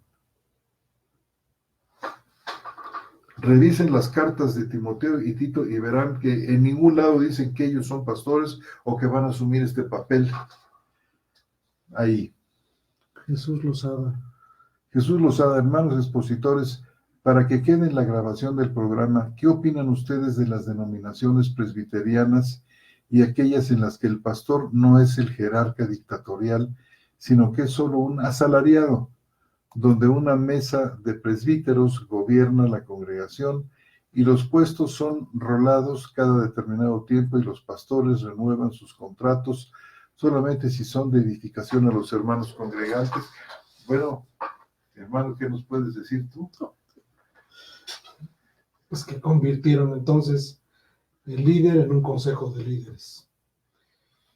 Revisen las cartas de Timoteo y Tito y verán que en ningún lado dicen que ellos son pastores o que van a asumir este papel ahí. Jesús Lozada. Jesús Lozada, hermanos expositores, para que quede en la grabación del programa, ¿qué opinan ustedes de las denominaciones presbiterianas y aquellas en las que el pastor no es el jerarca dictatorial, sino que es solo un asalariado, donde una mesa de presbíteros gobierna la congregación y los puestos son rolados cada determinado tiempo y los pastores renuevan sus contratos solamente si son de edificación a los hermanos congregantes? Bueno, hermano, ¿qué nos puedes decir tú? Pues que convirtieron entonces el líder en un consejo de líderes.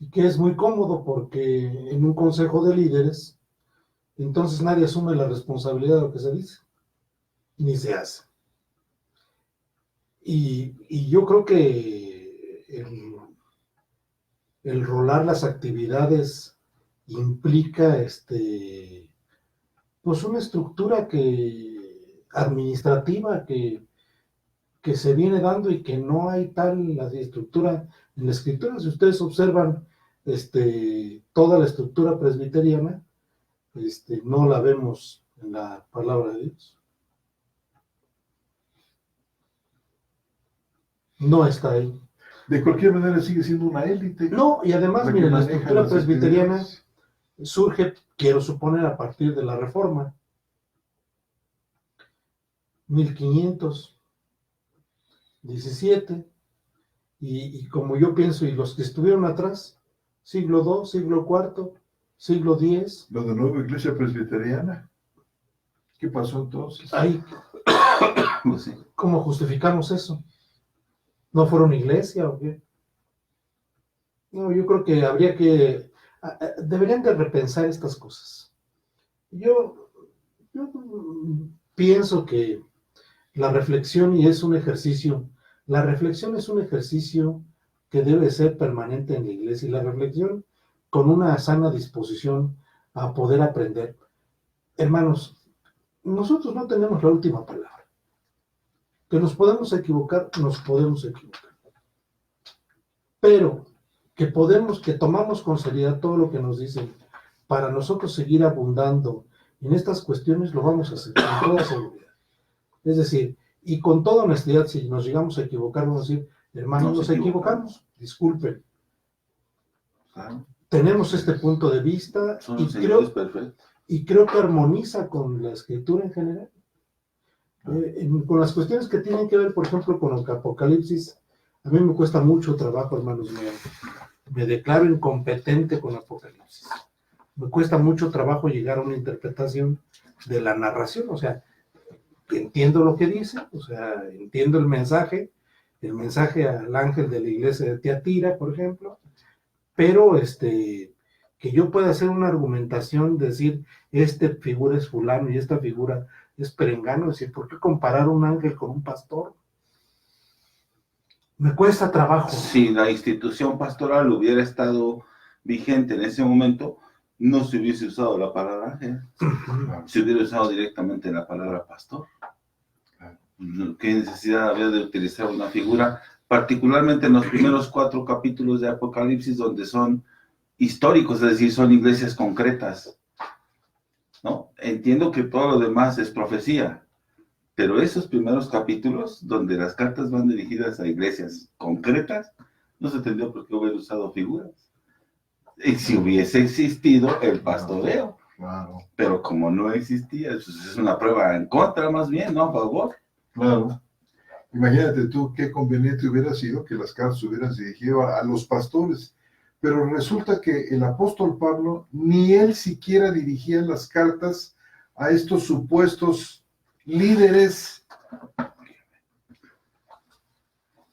Y que es muy cómodo porque en un consejo de líderes, entonces nadie asume la responsabilidad de lo que se dice, ni se hace. Y yo creo que el rolar las actividades implica pues una estructura administrativa que se viene dando y que no hay tal la estructura en la escritura. Si ustedes observan toda la estructura presbiteriana, no la vemos en la palabra de Dios. No está ahí. De cualquier manera sigue siendo una élite. No, y además, la miren, la maneja estructura las presbiteriana actividades. surge, quiero suponer, a partir de la Reforma, 1517, y como yo pienso, y los que estuvieron atrás, siglo II, siglo IV, siglo X, Lo de nuevo iglesia presbiteriana. ¿Qué pasó entonces? ahí, Pues sí. ¿cómo justificamos eso? ¿No fueron iglesia o qué? No, yo creo que deberían de repensar estas cosas. Yo pienso que la reflexión es un ejercicio que debe ser permanente en la iglesia, y la reflexión con una sana disposición a poder aprender. Hermanos, nosotros no tenemos la última palabra. Que nos podemos equivocar, pero que tomamos con seriedad todo lo que nos dicen para nosotros seguir abundando en estas cuestiones, lo vamos a hacer con toda seguridad. Es decir, y con toda honestidad, si nos llegamos a equivocar, vamos a decir, hermanos, nos equivocamos, disculpen. Claro. Tenemos este punto de vista Son los señores perfectos. y creo que armoniza con la escritura en general. Con las cuestiones que tienen que ver, por ejemplo, con el Apocalipsis, a mí me cuesta mucho trabajo, hermanos míos. Me declaro incompetente con Apocalipsis. Me cuesta mucho trabajo llegar a una interpretación de la narración, o sea, entiendo lo que dice, o sea, entiendo el mensaje al ángel de la iglesia de Tiatira, por ejemplo, pero que yo pueda hacer una argumentación, decir, figura es fulano y esta figura es perengano, decir, ¿por qué comparar un ángel con un pastor? Me cuesta trabajo. Si la institución pastoral hubiera estado vigente en ese momento, no se hubiese usado la palabra ángel, se hubiera usado directamente la palabra pastor. ¿Qué necesidad había de utilizar una figura, particularmente en los primeros 4 capítulos de Apocalipsis, donde son históricos, es decir, son iglesias concretas? ¿No? Entiendo que todo lo demás es profecía, pero esos primeros capítulos, donde las cartas van dirigidas a iglesias concretas, no se tendría por qué haber usado figuras. Y si hubiese existido el pastoreo. Claro. Pero como no existía, pues es una prueba en contra más bien, ¿no? A favor. Claro. Imagínate tú qué conveniente hubiera sido que las cartas hubieran dirigido a los pastores. Pero resulta que el apóstol Pablo, ni él siquiera dirigía las cartas a estos supuestos líderes.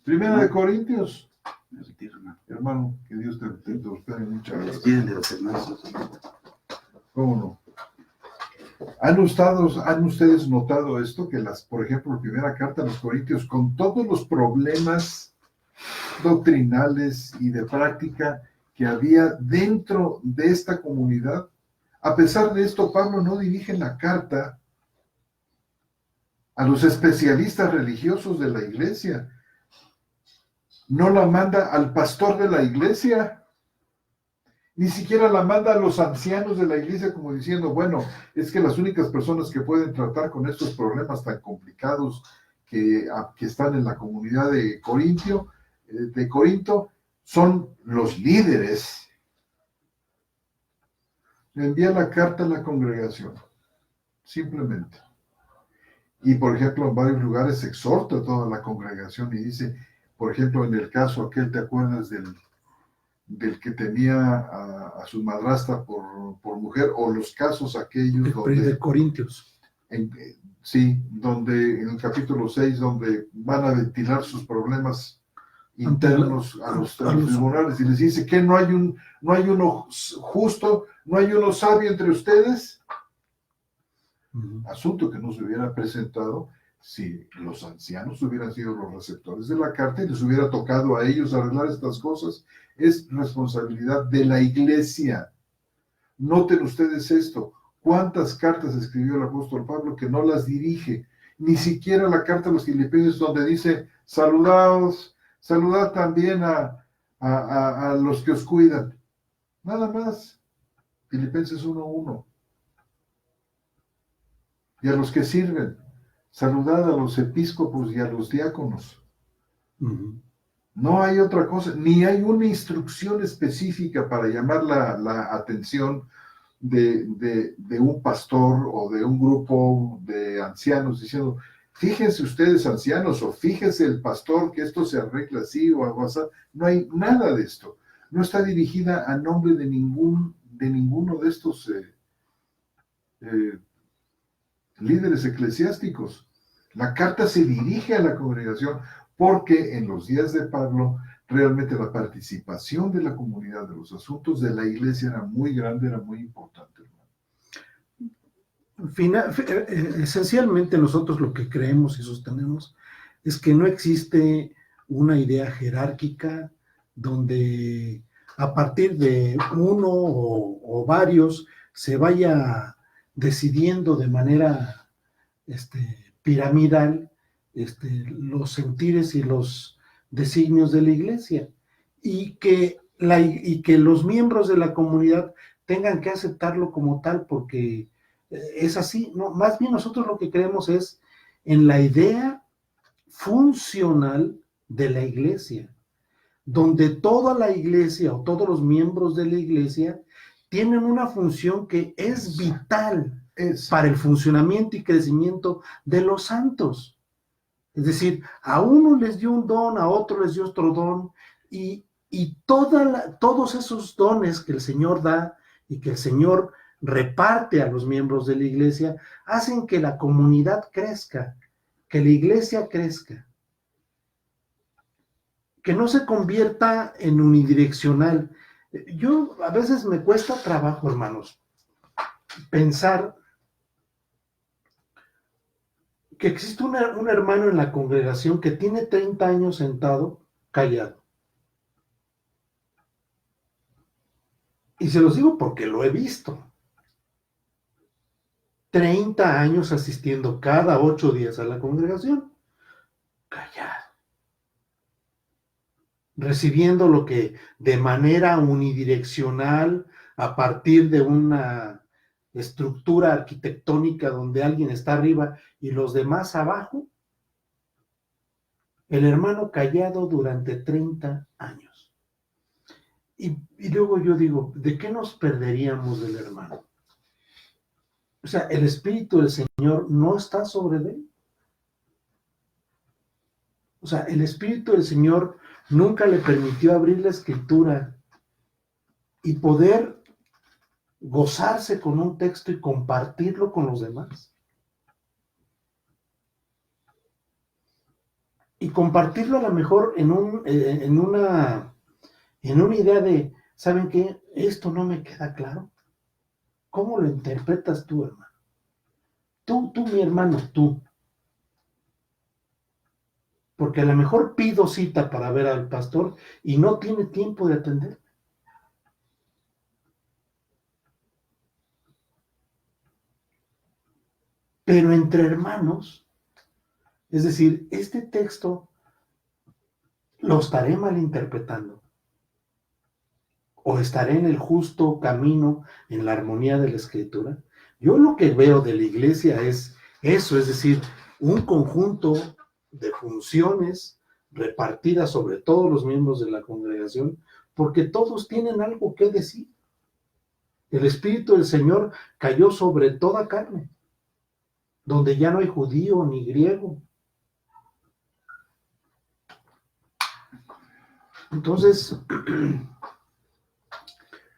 Primera de Corintios. Me retiro, hermano. Hermano, que Dios te prospere. Muchas gracias. Despiden de los hermanos. ¿Cómo no? ¿Han ustedes notado esto? Que por ejemplo, la primera carta a los Corintios, con todos los problemas doctrinales y de práctica que había dentro de esta comunidad, a pesar de esto, Pablo no dirige la carta a los especialistas religiosos de la iglesia, no la manda al pastor de la iglesia, ni siquiera la manda a los ancianos de la iglesia como diciendo, bueno, es que las únicas personas que pueden tratar con estos problemas tan complicados que están en la comunidad de Corinto son los líderes. Le envía la carta a la congregación, simplemente. Y por ejemplo, en varios lugares exhorta a toda la congregación y dice, por ejemplo, en el caso aquel, ¿te acuerdas del que tenía a su madrastra por mujer? O los casos aquellos de Corintios. Sí, donde en el capítulo 6, donde van a ventilar sus problemas internos a los tribunales, y les dice que no hay uno justo, no hay uno sabio entre ustedes. Asunto que no se hubiera presentado si los ancianos hubieran sido los receptores de la carta y les hubiera tocado a ellos arreglar estas cosas. Es responsabilidad de la iglesia. Noten ustedes esto. ¿Cuántas cartas escribió el apóstol Pablo que no las dirige? Ni siquiera la carta a los Filipenses, donde dice, saludad también a los que os cuidan. Nada más. Filipenses 1:1. Y a los que sirven, saludad a los episcopos y a los diáconos. No hay otra cosa, ni hay una instrucción específica para llamar la atención de un pastor o de un grupo de ancianos diciendo, fíjense ustedes ancianos, o fíjense el pastor que esto se arregla así o algo así. No hay nada de esto. No está dirigida a nombre de ninguno de estos líderes eclesiásticos. La carta se dirige a la congregación porque en los días de Pablo realmente la participación de la comunidad de los asuntos de la iglesia era muy grande, era muy importante. Esencialmente nosotros lo que creemos y sostenemos es que no existe una idea jerárquica donde a partir de uno o varios se vaya decidiendo de manera piramidal los sentires y los designios de la iglesia, y que los miembros de la comunidad tengan que aceptarlo como tal porque es así. No, más bien nosotros lo que creemos es en la idea funcional de la iglesia, donde toda la iglesia o todos los miembros de la iglesia tienen una función que es vital para el funcionamiento y crecimiento de los santos. Es decir, a uno les dio un don, a otro les dio otro don, y todos esos dones que el Señor da y que el Señor reparte a los miembros de la iglesia, hacen que la comunidad crezca, que la iglesia crezca, que no se convierta en unidireccional. Yo a veces me cuesta trabajo, hermanos, pensar que existe un hermano en la congregación que tiene 30 años sentado, callado. Y se los digo porque lo he visto. 30 años asistiendo cada 8 días a la congregación, callado. Recibiendo lo que de manera unidireccional, a partir de una estructura arquitectónica donde alguien está arriba y los demás abajo, el hermano callado durante 30 años. Y luego yo digo, ¿de qué nos perderíamos del hermano? O sea, el Espíritu del Señor no está sobre él. O sea, el Espíritu del Señor nunca le permitió abrir la Escritura y poder gozarse con un texto y compartirlo con los demás. Y compartirlo a lo mejor en una idea de, ¿saben qué? Esto no me queda claro. ¿Cómo lo interpretas tú, hermano? Tú, mi hermano, tú. Porque a lo mejor pido cita para ver al pastor y no tiene tiempo de atender. Pero entre hermanos, es decir, este texto lo estaré malinterpretando o estaré en el justo camino, en la armonía de la Escritura. Yo lo que veo de la iglesia es eso, es decir, un conjunto de funciones repartidas sobre todos los miembros de la congregación, porque todos tienen algo que decir. El Espíritu del Señor cayó sobre toda carne, donde ya no hay judío ni griego. Entonces,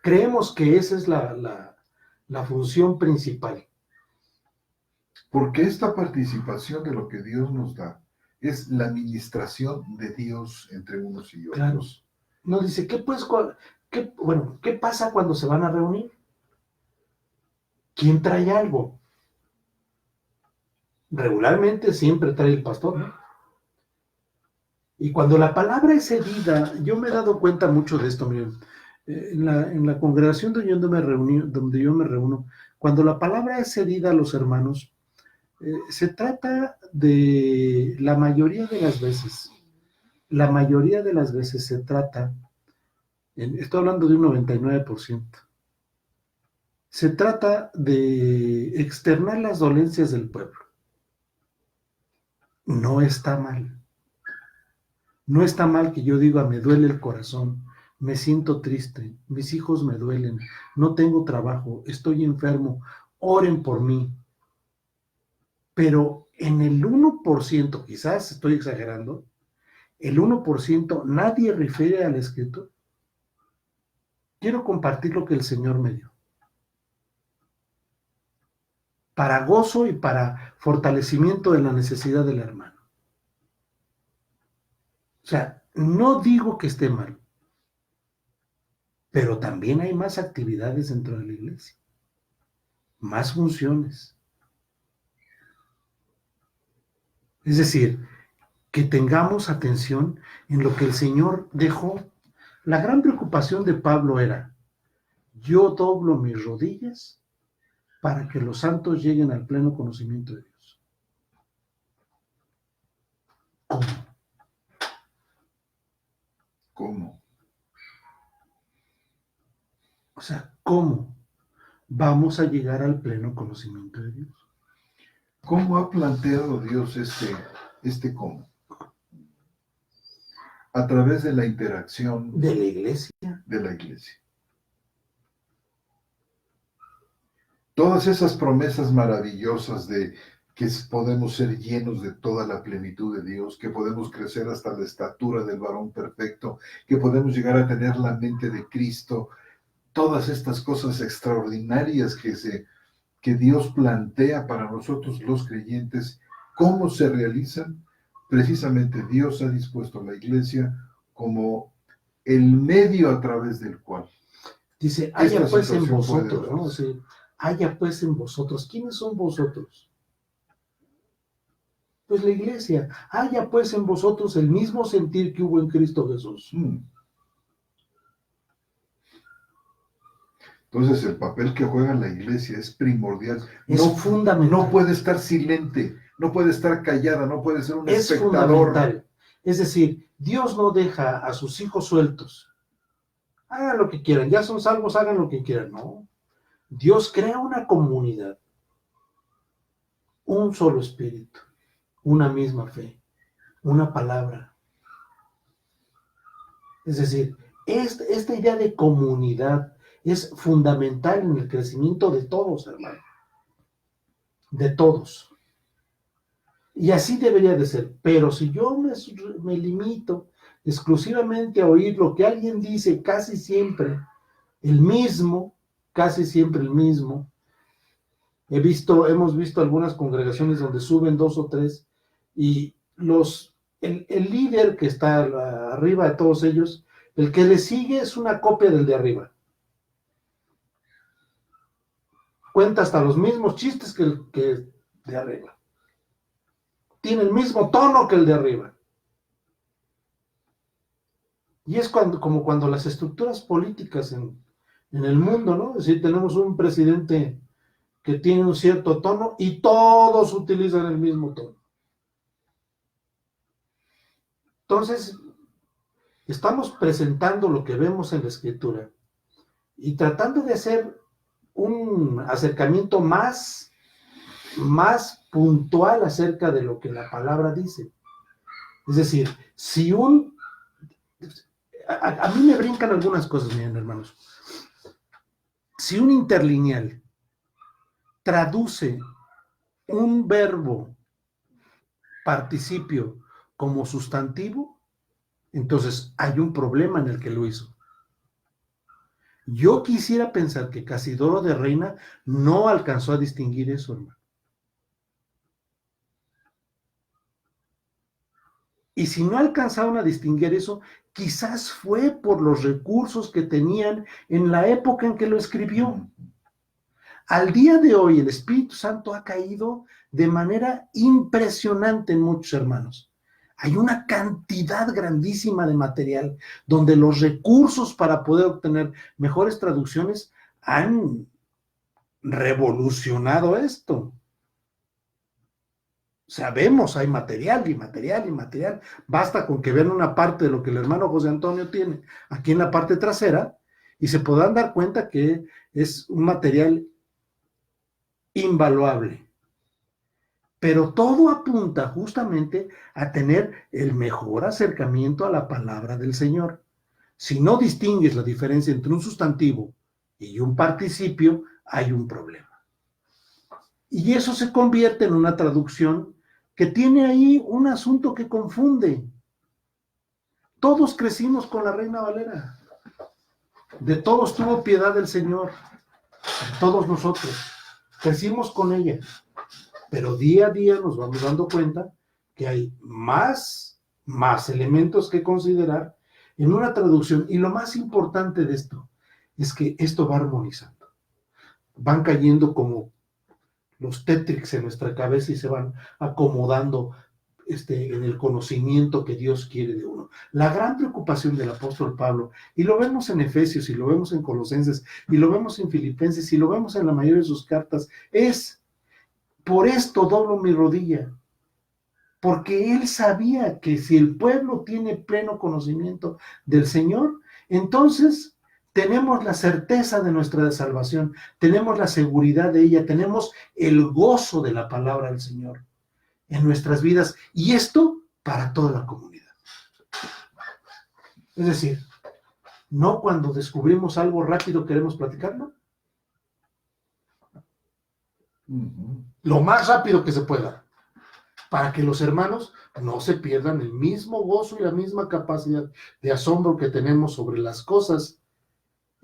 creemos que esa es la función principal. Porque esta participación de lo que Dios nos da es la administración de Dios entre unos y otros. Claro. Nos dice, ¿qué pasa cuando se van a reunir? ¿Quién trae algo? Regularmente siempre trae el pastor, ¿no? Y cuando la palabra es herida, yo me he dado cuenta mucho de esto, miren. En la congregación donde yo me reúno, cuando la palabra es herida a los hermanos, se trata de la mayoría de las veces se trata, estoy hablando de un 99%, se trata de externar las dolencias del pueblo. No está mal. No está mal que yo diga, me duele el corazón, me siento triste, mis hijos me duelen, no tengo trabajo, estoy enfermo, oren por mí. Pero en el 1%, quizás estoy exagerando, el 1% nadie refiere al escrito. Quiero compartir lo que el Señor me dio. Para gozo y para fortalecimiento de la necesidad del hermano. O sea, no digo que esté mal, pero también hay más actividades dentro de la iglesia, más funciones. Es decir, que tengamos atención en lo que el Señor dejó. La gran preocupación de Pablo era, yo doblo mis rodillas para que los santos lleguen al pleno conocimiento de Dios. ¿Cómo? ¿Cómo? O sea, ¿cómo vamos a llegar al pleno conocimiento de Dios? ¿Cómo ha planteado Dios este cómo? A través de la interacción De la iglesia. de la iglesia. Todas esas promesas maravillosas de que podemos ser llenos de toda la plenitud de Dios, que podemos crecer hasta la estatura del varón perfecto, que podemos llegar a tener la mente de Cristo, todas estas cosas extraordinarias que Dios plantea para nosotros los creyentes, ¿cómo se realizan? Precisamente Dios ha dispuesto a la iglesia como el medio a través del cual. Dice, haya esta pues en situación vosotros, puede ¿no? O sea, haya pues en vosotros. ¿Quiénes son vosotros? Pues la iglesia. Haya pues en vosotros el mismo sentir que hubo en Cristo Jesús. Entonces el papel que juega la iglesia es primordial. Es fundamental. No puede estar silente, no puede estar callada, no puede ser un Es espectador. fundamental. Es decir, Dios no deja a sus hijos sueltos. Hagan lo que quieran, ya son salvos, hagan lo que quieran. No. Dios crea una comunidad, un solo espíritu, una misma fe, una palabra. Es decir, esta idea de comunidad es fundamental en el crecimiento de todos, hermano. De todos. Y así debería de ser. Pero si yo me limito exclusivamente a oír lo que alguien dice, casi siempre el mismo, hemos visto algunas congregaciones donde suben 2 o 3 y el líder que está arriba de todos ellos, el que le sigue es una copia del de arriba. cuenta hasta los mismos chistes que el que de arriba. Tiene el mismo tono que el de arriba. Y es como cuando las estructuras políticas en el mundo, ¿no? Es decir, tenemos un presidente que tiene un cierto tono y todos utilizan el mismo tono. Entonces, estamos presentando lo que vemos en la Escritura y tratando de hacer un acercamiento más puntual acerca de lo que la palabra dice. Es decir, si a mí me brincan algunas cosas, miren, hermanos. Si un interlineal traduce un verbo participio como sustantivo, entonces hay un problema en el que lo hizo. Yo quisiera pensar que Casidoro de Reina no alcanzó a distinguir eso, hermano. Y si no alcanzaron a distinguir eso, quizás fue por los recursos que tenían en la época en que lo escribió. Al día de hoy, el Espíritu Santo ha caído de manera impresionante en muchos hermanos. Hay una cantidad grandísima de material donde los recursos para poder obtener mejores traducciones han revolucionado esto. Sabemos, hay material y material y material. Basta con que vean una parte de lo que el hermano José Antonio tiene aquí en la parte trasera y se podrán dar cuenta que es un material invaluable. Pero todo apunta justamente a tener el mejor acercamiento a la palabra del Señor. Si no distingues la diferencia entre un sustantivo y un participio, hay un problema. Y eso se convierte en una traducción que tiene ahí un asunto que confunde. Todos crecimos con la Reina Valera. De todos tuvo piedad el Señor. De todos nosotros. Crecimos con ella. Pero día a día nos vamos dando cuenta que hay más elementos que considerar en una traducción. Y lo más importante de esto es que esto va armonizando. Van cayendo como los Tetrix en nuestra cabeza y se van acomodando en el conocimiento que Dios quiere de uno. La gran preocupación del apóstol Pablo, y lo vemos en Efesios, y lo vemos en Colosenses, y lo vemos en Filipenses, y lo vemos en la mayoría de sus cartas, es: por esto doblo mi rodilla, porque él sabía que si el pueblo tiene pleno conocimiento del Señor, entonces tenemos la certeza de nuestra salvación, tenemos la seguridad de ella, tenemos el gozo de la palabra del Señor en nuestras vidas, y esto para toda la comunidad. Es decir, no cuando descubrimos algo rápido queremos platicarlo, lo más rápido que se pueda, para que los hermanos no se pierdan el mismo gozo y la misma capacidad de asombro que tenemos sobre las cosas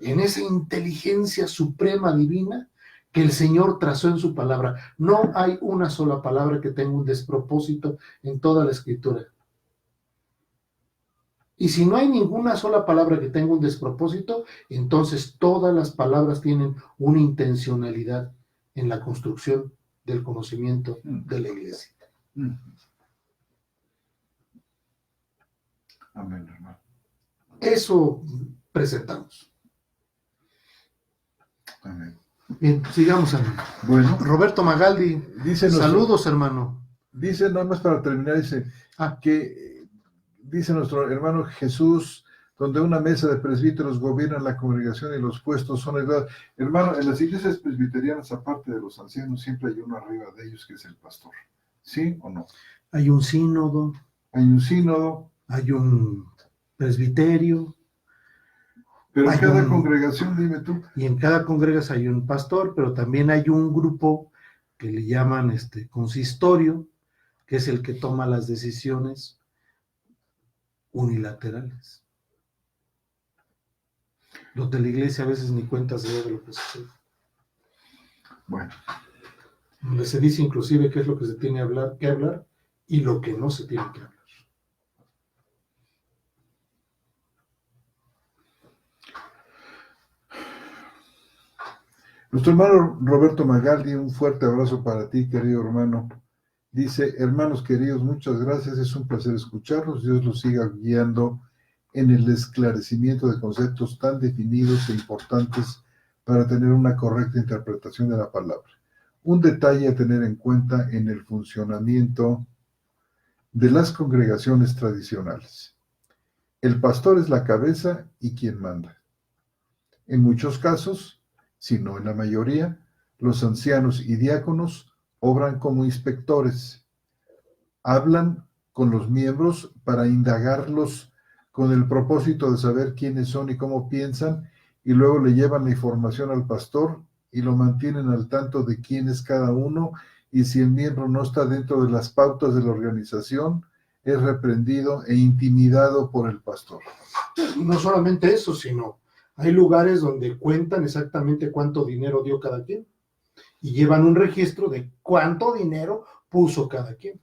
en esa inteligencia suprema divina que el Señor trazó en su palabra. No hay una sola palabra que tenga un despropósito en toda la Escritura. Y si no hay ninguna sola palabra que tenga un despropósito, entonces todas las palabras tienen una intencionalidad en la construcción del conocimiento de la iglesia. Amén, hermano. Eso presentamos. Amén. Bien, sigamos, hermano. Bueno, Roberto Magaldi, dice saludos, hermano. Dice, nada más para terminar, dice que dice nuestro hermano Jesús, donde una mesa de presbíteros gobierna la congregación y los puestos son heredados. Hermano, en las iglesias presbiterianas, aparte de los ancianos, siempre hay uno arriba de ellos que es el pastor. ¿Sí o no? Hay un sínodo. Hay un sínodo. Hay un presbiterio. Pero en cada congregación, dime tú. Y en cada congregación hay un pastor, pero también hay un grupo que le llaman consistorio, que es el que toma las decisiones unilaterales. Los de la iglesia a veces ni cuenta se da de lo que sucede. Bueno. Donde se dice inclusive qué es lo que se tiene que hablar y lo que no se tiene que hablar. Nuestro hermano Roberto Magaldi, un fuerte abrazo para ti, querido hermano. Dice, hermanos queridos, muchas gracias, es un placer escucharlos, Dios los siga guiando en el esclarecimiento de conceptos tan definidos e importantes para tener una correcta interpretación de la palabra. Un detalle a tener en cuenta en el funcionamiento de las congregaciones tradicionales. El pastor es la cabeza y quien manda. En muchos casos, si no en la mayoría, los ancianos y diáconos obran como inspectores. Hablan con los miembros para indagarlos con el propósito de saber quiénes son y cómo piensan, y luego le llevan la información al pastor y lo mantienen al tanto de quién es cada uno, y si el miembro no está dentro de las pautas de la organización, es reprendido e intimidado por el pastor. No solamente eso, sino hay lugares donde cuentan exactamente cuánto dinero dio cada quien y llevan un registro de cuánto dinero puso cada quien.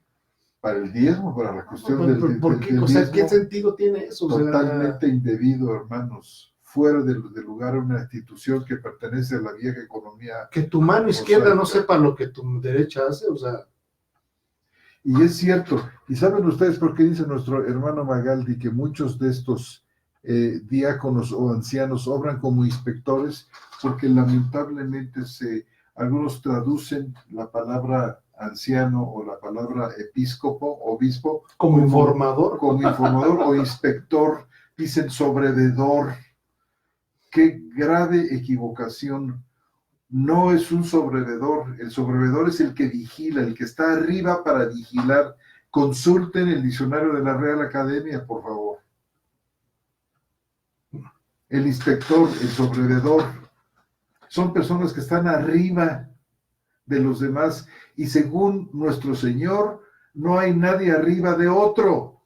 Para el diezmo, para la cuestión ¿Por qué? del O sea, diezmo, ¿qué sentido tiene eso? O sea, totalmente indebido, hermanos, fuera del lugar, una institución que pertenece a la vieja economía. que tu mano izquierda no mosaica. sepa lo que tu derecha hace, o sea, Y es cierto, y saben ustedes por qué dice nuestro hermano Magaldi que muchos de estos diáconos o ancianos obran como inspectores, porque lamentablemente algunos traducen la palabra anciano o la palabra obispo, como informador. como informador o inspector, dicen sobrevedor. Qué grave equivocación. No es un sobrevedor, el sobrevedor es el que vigila, el que está arriba para vigilar. Consulten el diccionario de la Real Academia, por favor. El inspector, el sobrevedor, son personas que están arriba de los demás, y según nuestro Señor, no hay nadie arriba de otro.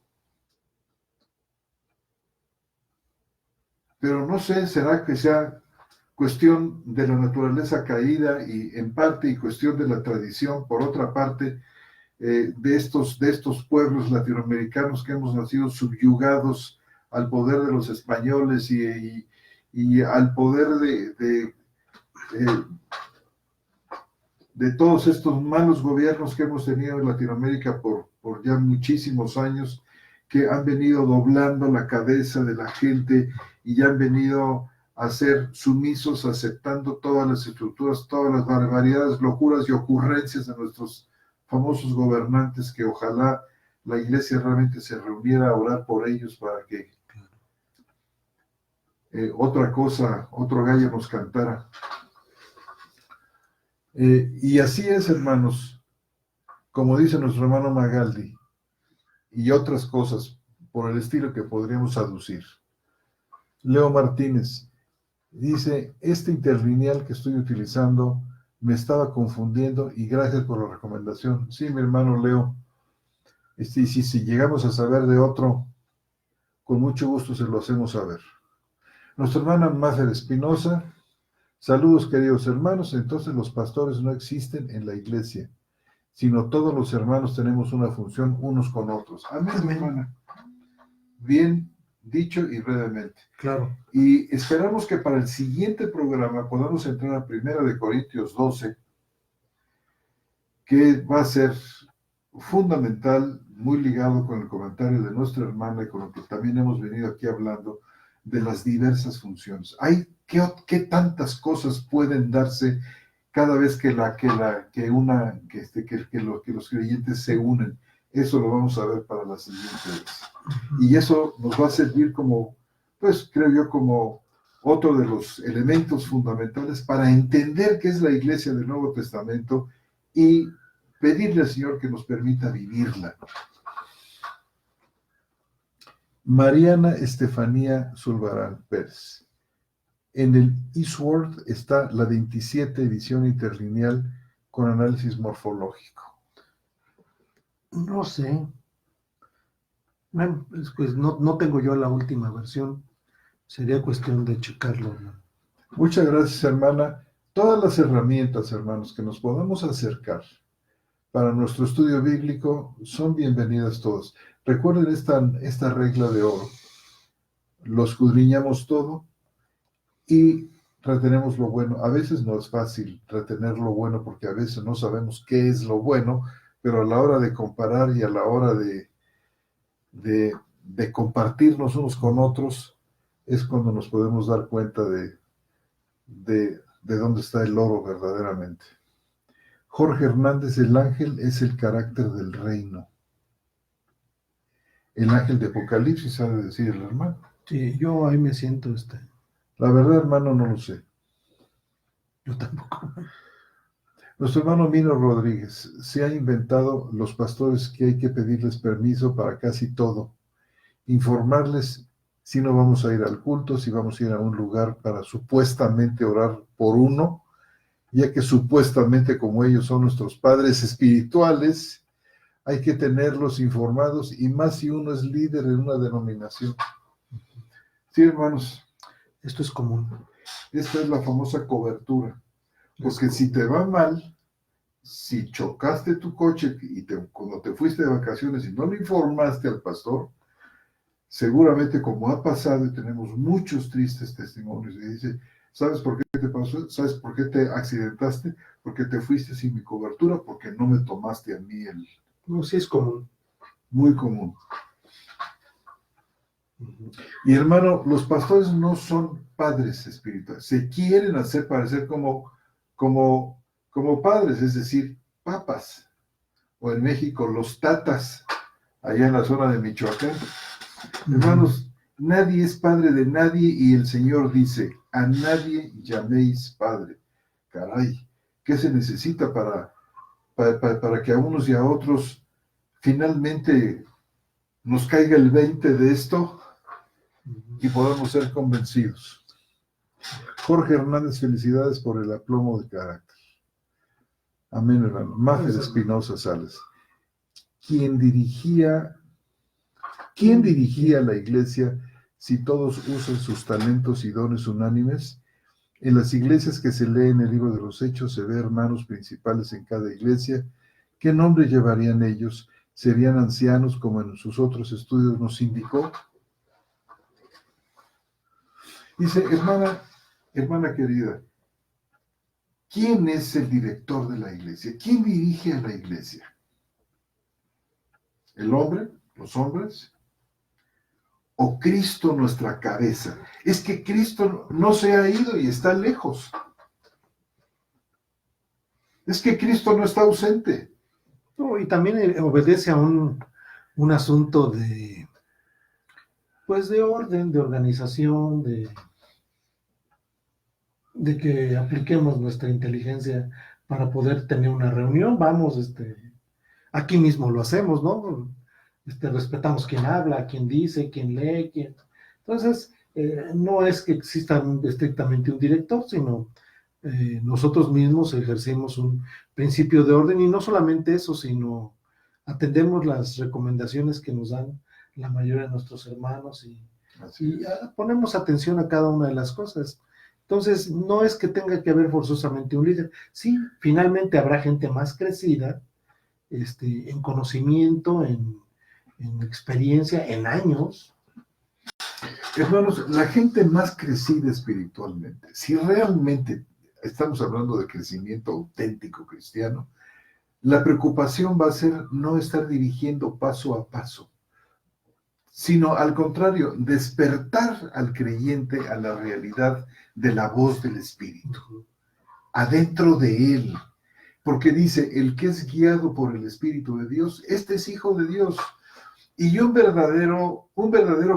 Pero no sé, ¿será que sea cuestión de la naturaleza caída y en parte y cuestión de la tradición, por otra parte, de estos pueblos latinoamericanos que hemos nacido subyugados al poder de los españoles y al poder de todos estos malos gobiernos que hemos tenido en Latinoamérica por ya muchísimos años, que han venido doblando la cabeza de la gente y ya han venido a ser sumisos, aceptando todas las estructuras, todas las barbaridades, locuras y ocurrencias de nuestros famosos gobernantes, que ojalá la iglesia realmente se reuniera a orar por ellos para que otro gallo nos cantara. Y así es, hermanos, como dice nuestro hermano Magaldi, y otras cosas por el estilo que podríamos aducir. Leo Martínez dice, este interlineal que estoy utilizando me estaba confundiendo y gracias por la recomendación. Sí, mi hermano Leo, y si llegamos a saber de otro, con mucho gusto se lo hacemos saber. Nuestra hermana Máfer Espinosa, saludos queridos hermanos, entonces los pastores no existen en la iglesia, sino todos los hermanos tenemos una función unos con otros. Amén, hermana. Bien dicho y brevemente. Claro. Y esperamos que para el siguiente programa podamos entrar a 1 Corintios 12, que va a ser fundamental, muy ligado con el comentario de nuestra hermana y con lo que también hemos venido aquí hablando de las diversas funciones. ¿Qué tantas cosas pueden darse cada vez que los creyentes se unen? Eso lo vamos a ver para la siguiente vez. Y eso nos va a servir como, pues creo yo, como otro de los elementos fundamentales para entender qué es la iglesia del Nuevo Testamento y pedirle al Señor que nos permita vivirla. Mariana Estefanía Zulbarán Pérez. En el Eastward está la 27 edición interlineal con análisis morfológico. No sé. Bueno, pues no tengo yo la última versión. Sería cuestión de checarlo, ¿no? Muchas gracias, hermana. Todas las herramientas, hermanos, que nos podamos acercar para nuestro estudio bíblico son bienvenidas todas. Recuerden esta regla de oro. Lo escudriñamos todo y retenemos lo bueno. A veces no es fácil retener lo bueno porque a veces no sabemos qué es lo bueno, pero a la hora de comparar y a la hora de compartirnos unos con otros, es cuando nos podemos dar cuenta de dónde está el oro verdaderamente. Jorge Hernández, el ángel es el carácter del reino. El ángel de Apocalipsis, sabe decir el hermano. Sí, yo ahí me siento, La verdad, hermano, no lo sé. yo tampoco. Nuestro hermano Mino Rodríguez se ha inventado los pastores que hay que pedirles permiso para casi todo. Informarles si no vamos a ir al culto, si vamos a ir a un lugar para supuestamente orar por uno, ya que supuestamente como ellos son nuestros padres espirituales, hay que tenerlos informados y más si uno es líder en una denominación. Sí, hermanos, Esto es común. esta es la famosa cobertura. Porque si te va mal, si chocaste tu coche y cuando te fuiste de vacaciones y no le informaste al pastor, seguramente como ha pasado y tenemos muchos tristes testimonios, y dice, ¿sabes por qué te pasó? ¿Sabes por qué te accidentaste? Porque te fuiste sin mi cobertura, porque no me tomaste a mí el... No, sí es común. Muy común. Y hermano, los pastores no son padres espirituales, se quieren hacer parecer como padres, es decir, papas, o en México los tatas, allá en la zona de Michoacán. Hermanos, nadie es padre de nadie y el Señor dice, a nadie llaméis padre. Caray, ¿qué se necesita para que a unos y a otros finalmente nos caiga el 20 de esto y podamos ser convencidos? Jorge Hernández, felicidades por el aplomo de carácter. Amén, hermano. Máfer Espinosa Sales. ¿Quién dirigía la iglesia si todos usan sus talentos y dones unánimes? En las iglesias que se lee en el libro de los Hechos se ve hermanos principales en cada iglesia. ¿Qué nombre llevarían ellos? ¿Serían ancianos como en sus otros estudios nos indicó? Dice, hermana querida, ¿quién es el director de la iglesia? ¿Quién dirige a la iglesia? ¿El hombre? ¿Los hombres? ¿O Cristo nuestra cabeza? Es que Cristo no se ha ido y está lejos. Es que Cristo no está ausente. No, y también obedece a un asunto de orden, de organización, de que apliquemos nuestra inteligencia para poder tener una reunión. Vamos, aquí mismo lo hacemos, ¿no? Respetamos quién habla, quién dice, quién lee, quién... Entonces, no es que exista estrictamente un director, sino nosotros mismos ejercimos un principio de orden y no solamente eso, sino atendemos las recomendaciones que nos dan la mayoría de nuestros hermanos y ponemos atención a cada una de las cosas. Entonces, no es que tenga que haber forzosamente un líder. Sí, finalmente habrá gente más crecida en conocimiento, en experiencia, en años. Hermanos, la gente más crecida espiritualmente, si realmente estamos hablando de crecimiento auténtico cristiano, la preocupación va a ser no estar dirigiendo paso a paso, sino al contrario, despertar al creyente a la realidad de la voz del Espíritu, adentro de él, porque dice, el que es guiado por el Espíritu de Dios, este es hijo de Dios. Y un verdadero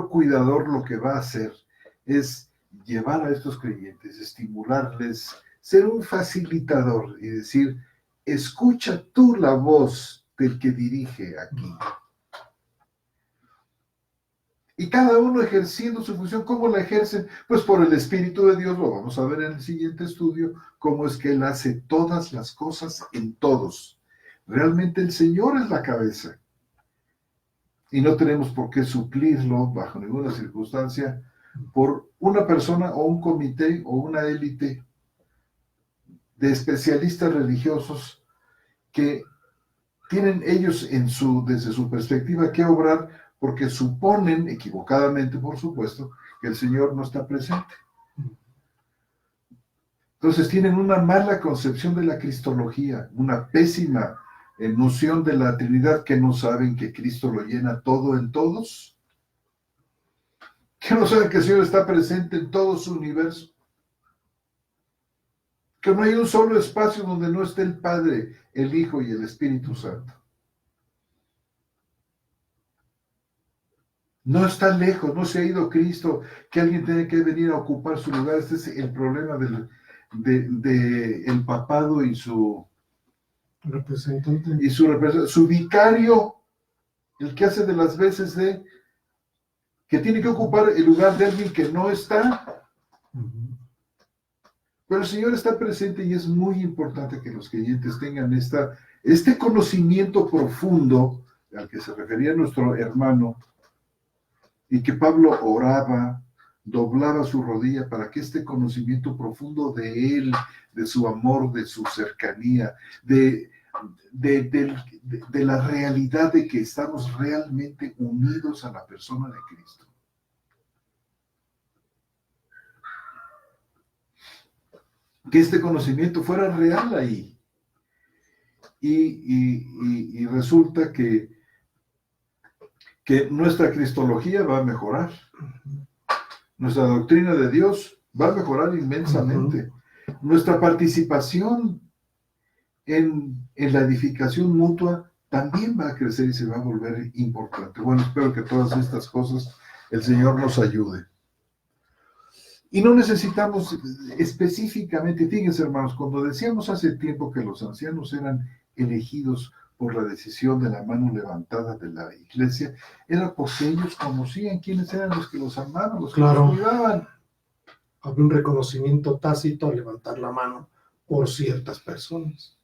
cuidador lo que va a hacer es llevar a estos creyentes, estimularles, ser un facilitador y decir, escucha tú la voz del que dirige aquí. Y cada uno ejerciendo su función. ¿Cómo la ejercen? Pues por el Espíritu de Dios, lo vamos a ver en el siguiente estudio, cómo es que Él hace todas las cosas en todos. Realmente el Señor es la cabeza. Y no tenemos por qué suplirlo bajo ninguna circunstancia por una persona o un comité o una élite de especialistas religiosos que tienen ellos desde su perspectiva que obrar porque suponen, equivocadamente por supuesto, que el Señor no está presente. Entonces tienen una mala concepción de la cristología, una pésima noción de la Trinidad, que no saben que Cristo lo llena todo en todos, que no saben que el Señor está presente en todo su universo, que no hay un solo espacio donde no esté el Padre, el Hijo y el Espíritu Santo. No está lejos, no se ha ido Cristo, que alguien tiene que venir a ocupar su lugar. Este es el problema de el papado y su representante. Su vicario, el que hace de las veces de que tiene que ocupar el lugar de alguien que no está. Pero el Señor está presente y es muy importante que los creyentes tengan este conocimiento profundo al que se refería nuestro hermano, y que Pablo oraba, doblaba su rodilla para que este conocimiento profundo de Él, de su amor, de su cercanía, de la realidad de que estamos realmente unidos a la persona de Cristo. Que este conocimiento fuera real ahí. Y resulta que nuestra cristología va a mejorar. Nuestra doctrina de Dios va a mejorar inmensamente. Nuestra participación en la edificación mutua también va a crecer y se va a volver importante. Bueno, espero que todas estas cosas el Señor nos ayude. Y no necesitamos específicamente, fíjense hermanos, cuando decíamos hace tiempo que los ancianos eran elegidos por la decisión de la mano levantada de la iglesia, era porque ellos conocían quiénes eran los que los amaban, los que los cuidaban. Había un reconocimiento tácito al levantar la mano por ciertas personas,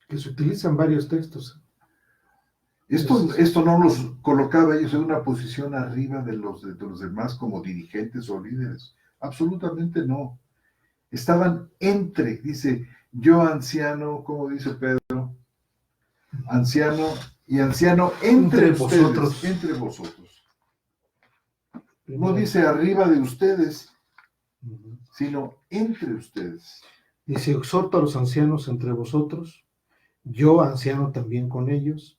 que se utilizan varios textos. Esto no los colocaba ellos en una posición arriba de los demás como dirigentes o líderes. Absolutamente no. Estaban entre, dice, yo anciano, como dice Pedro, anciano y anciano entre ustedes, vosotros. Entre vosotros. No dice arriba de ustedes, sino entre ustedes. Dice, exhorto a los ancianos entre vosotros, yo anciano también con ellos,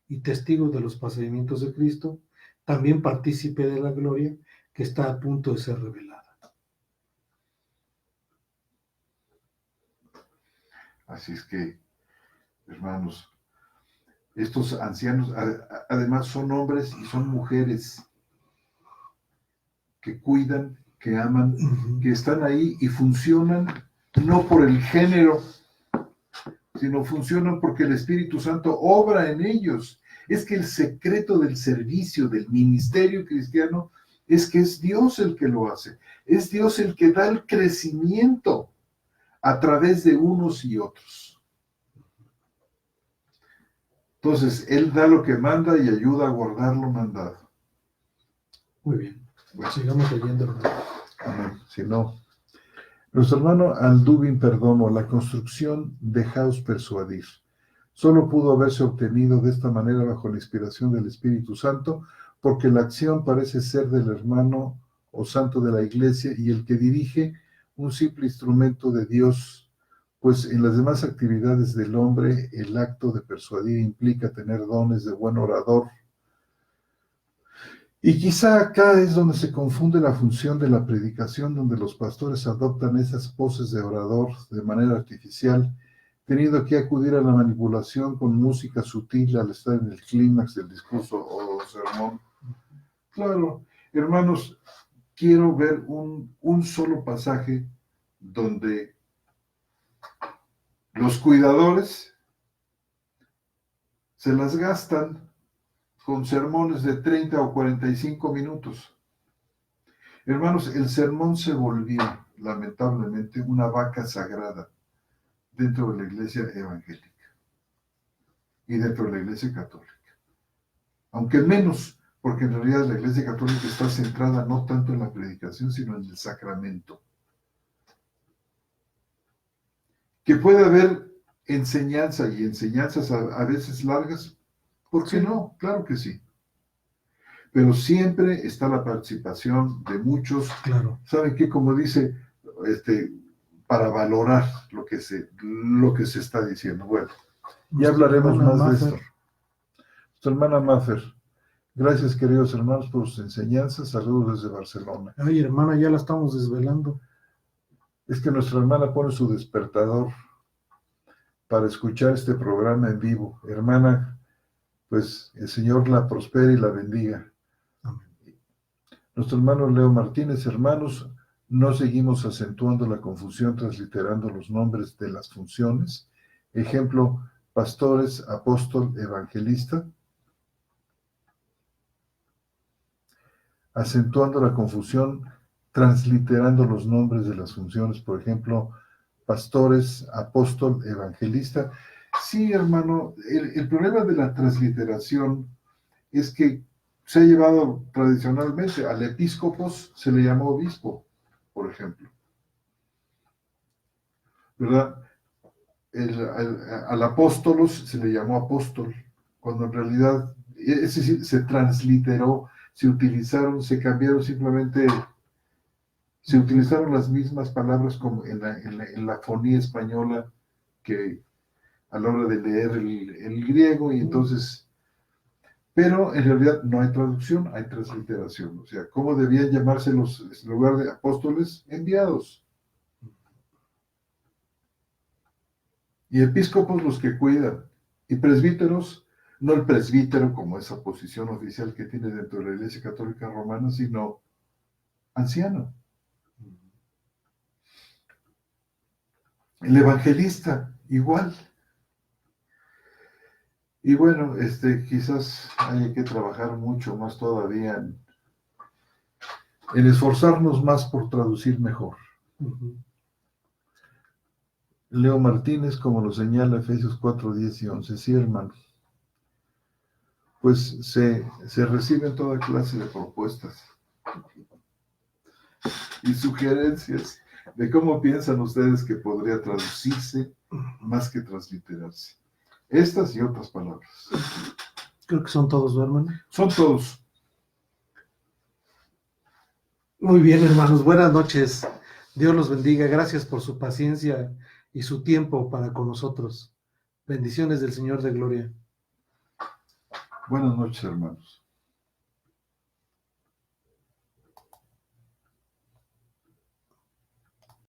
y testigo de los padecimientos de Cristo, también partícipe de la gloria que está a punto de ser revelada. Así es que, hermanos, estos ancianos además son hombres y son mujeres que cuidan, que aman, que están ahí y funcionan no por el género, sino funcionan porque el Espíritu Santo obra en ellos. Es que el secreto del servicio, del ministerio cristiano, es que es Dios el que lo hace. Es Dios el que da el crecimiento a través de unos y otros. Entonces, Él da lo que manda y ayuda a guardar lo mandado. Muy bien. Bueno, sigamos leyendo. Amén. Si no, nuestro hermano Aldubin Perdomo, la construcción dejaos persuadir. Solo pudo haberse obtenido de esta manera bajo la inspiración del Espíritu Santo, porque la acción parece ser del hermano o santo de la iglesia y el que dirige un simple instrumento de Dios, pues en las demás actividades del hombre el acto de persuadir implica tener dones de buen orador. Y quizá acá es donde se confunde la función de la predicación, donde los pastores adoptan esas poses de orador de manera artificial, teniendo que acudir a la manipulación con música sutil al estar en el clímax del discurso o sermón. Claro, hermanos, quiero ver un solo pasaje donde los cuidadores se las gastan con sermones de 30 o 45 minutos. Hermanos, el sermón se volvió, lamentablemente, una vaca sagrada dentro de la iglesia evangélica y dentro de la iglesia católica. Aunque menos, porque en realidad la iglesia católica está centrada no tanto en la predicación, sino en el sacramento. Que puede haber enseñanza y enseñanzas a veces largas, ¿por qué no? Claro que sí. Pero siempre está la participación de muchos. Claro. ¿Saben qué? Como dice, para valorar lo que se está diciendo. Bueno, ya hablaremos Hermana más de Maffer. esto. Nuestra hermana Maffer, gracias queridos hermanos por sus enseñanzas, saludos desde Barcelona. Ay, hermana, ya la estamos desvelando. Es que nuestra hermana pone su despertador para escuchar este programa en vivo. Hermana, pues el Señor la prospere y la bendiga. Amén. Nuestro hermano Leo Martínez, hermanos, no seguimos acentuando la confusión transliterando los nombres de las funciones. Ejemplo, pastores, apóstol, evangelista. Acentuando la confusión transliterando los nombres de las funciones, por ejemplo, pastores, apóstol, evangelista. Sí, hermano, el problema de la transliteración es que se ha llevado tradicionalmente al episcopos, se le llamó obispo, por ejemplo. ¿Verdad? Al apóstolos se le llamó apóstol, cuando en realidad, es decir, se transliteró, se cambiaron simplemente, se utilizaron las mismas palabras como en la fonía española que a la hora de leer el griego, y entonces, pero en realidad no hay traducción, hay transliteración. O sea, ¿cómo debían llamarse los, en lugar de apóstoles? Enviados. Y episcopos los que cuidan. Y presbíteros, no el presbítero como esa posición oficial que tiene dentro de la Iglesia Católica Romana, sino anciano. El evangelista, igual. Y bueno, quizás hay que trabajar mucho más todavía en esforzarnos más por traducir mejor. Ujú. Leo Martínez, como lo señala Efesios 4, 10 y 11, sí, hermano. Pues se reciben toda clase de propuestas y sugerencias de cómo piensan ustedes que podría traducirse más que transliterarse. Estas y otras palabras. Creo que son todos, ¿no, hermano? Son todos. Muy bien, hermanos. Buenas noches. Dios los bendiga. Gracias por su paciencia y su tiempo para con nosotros. Bendiciones del Señor de Gloria. Buenas noches, hermanos.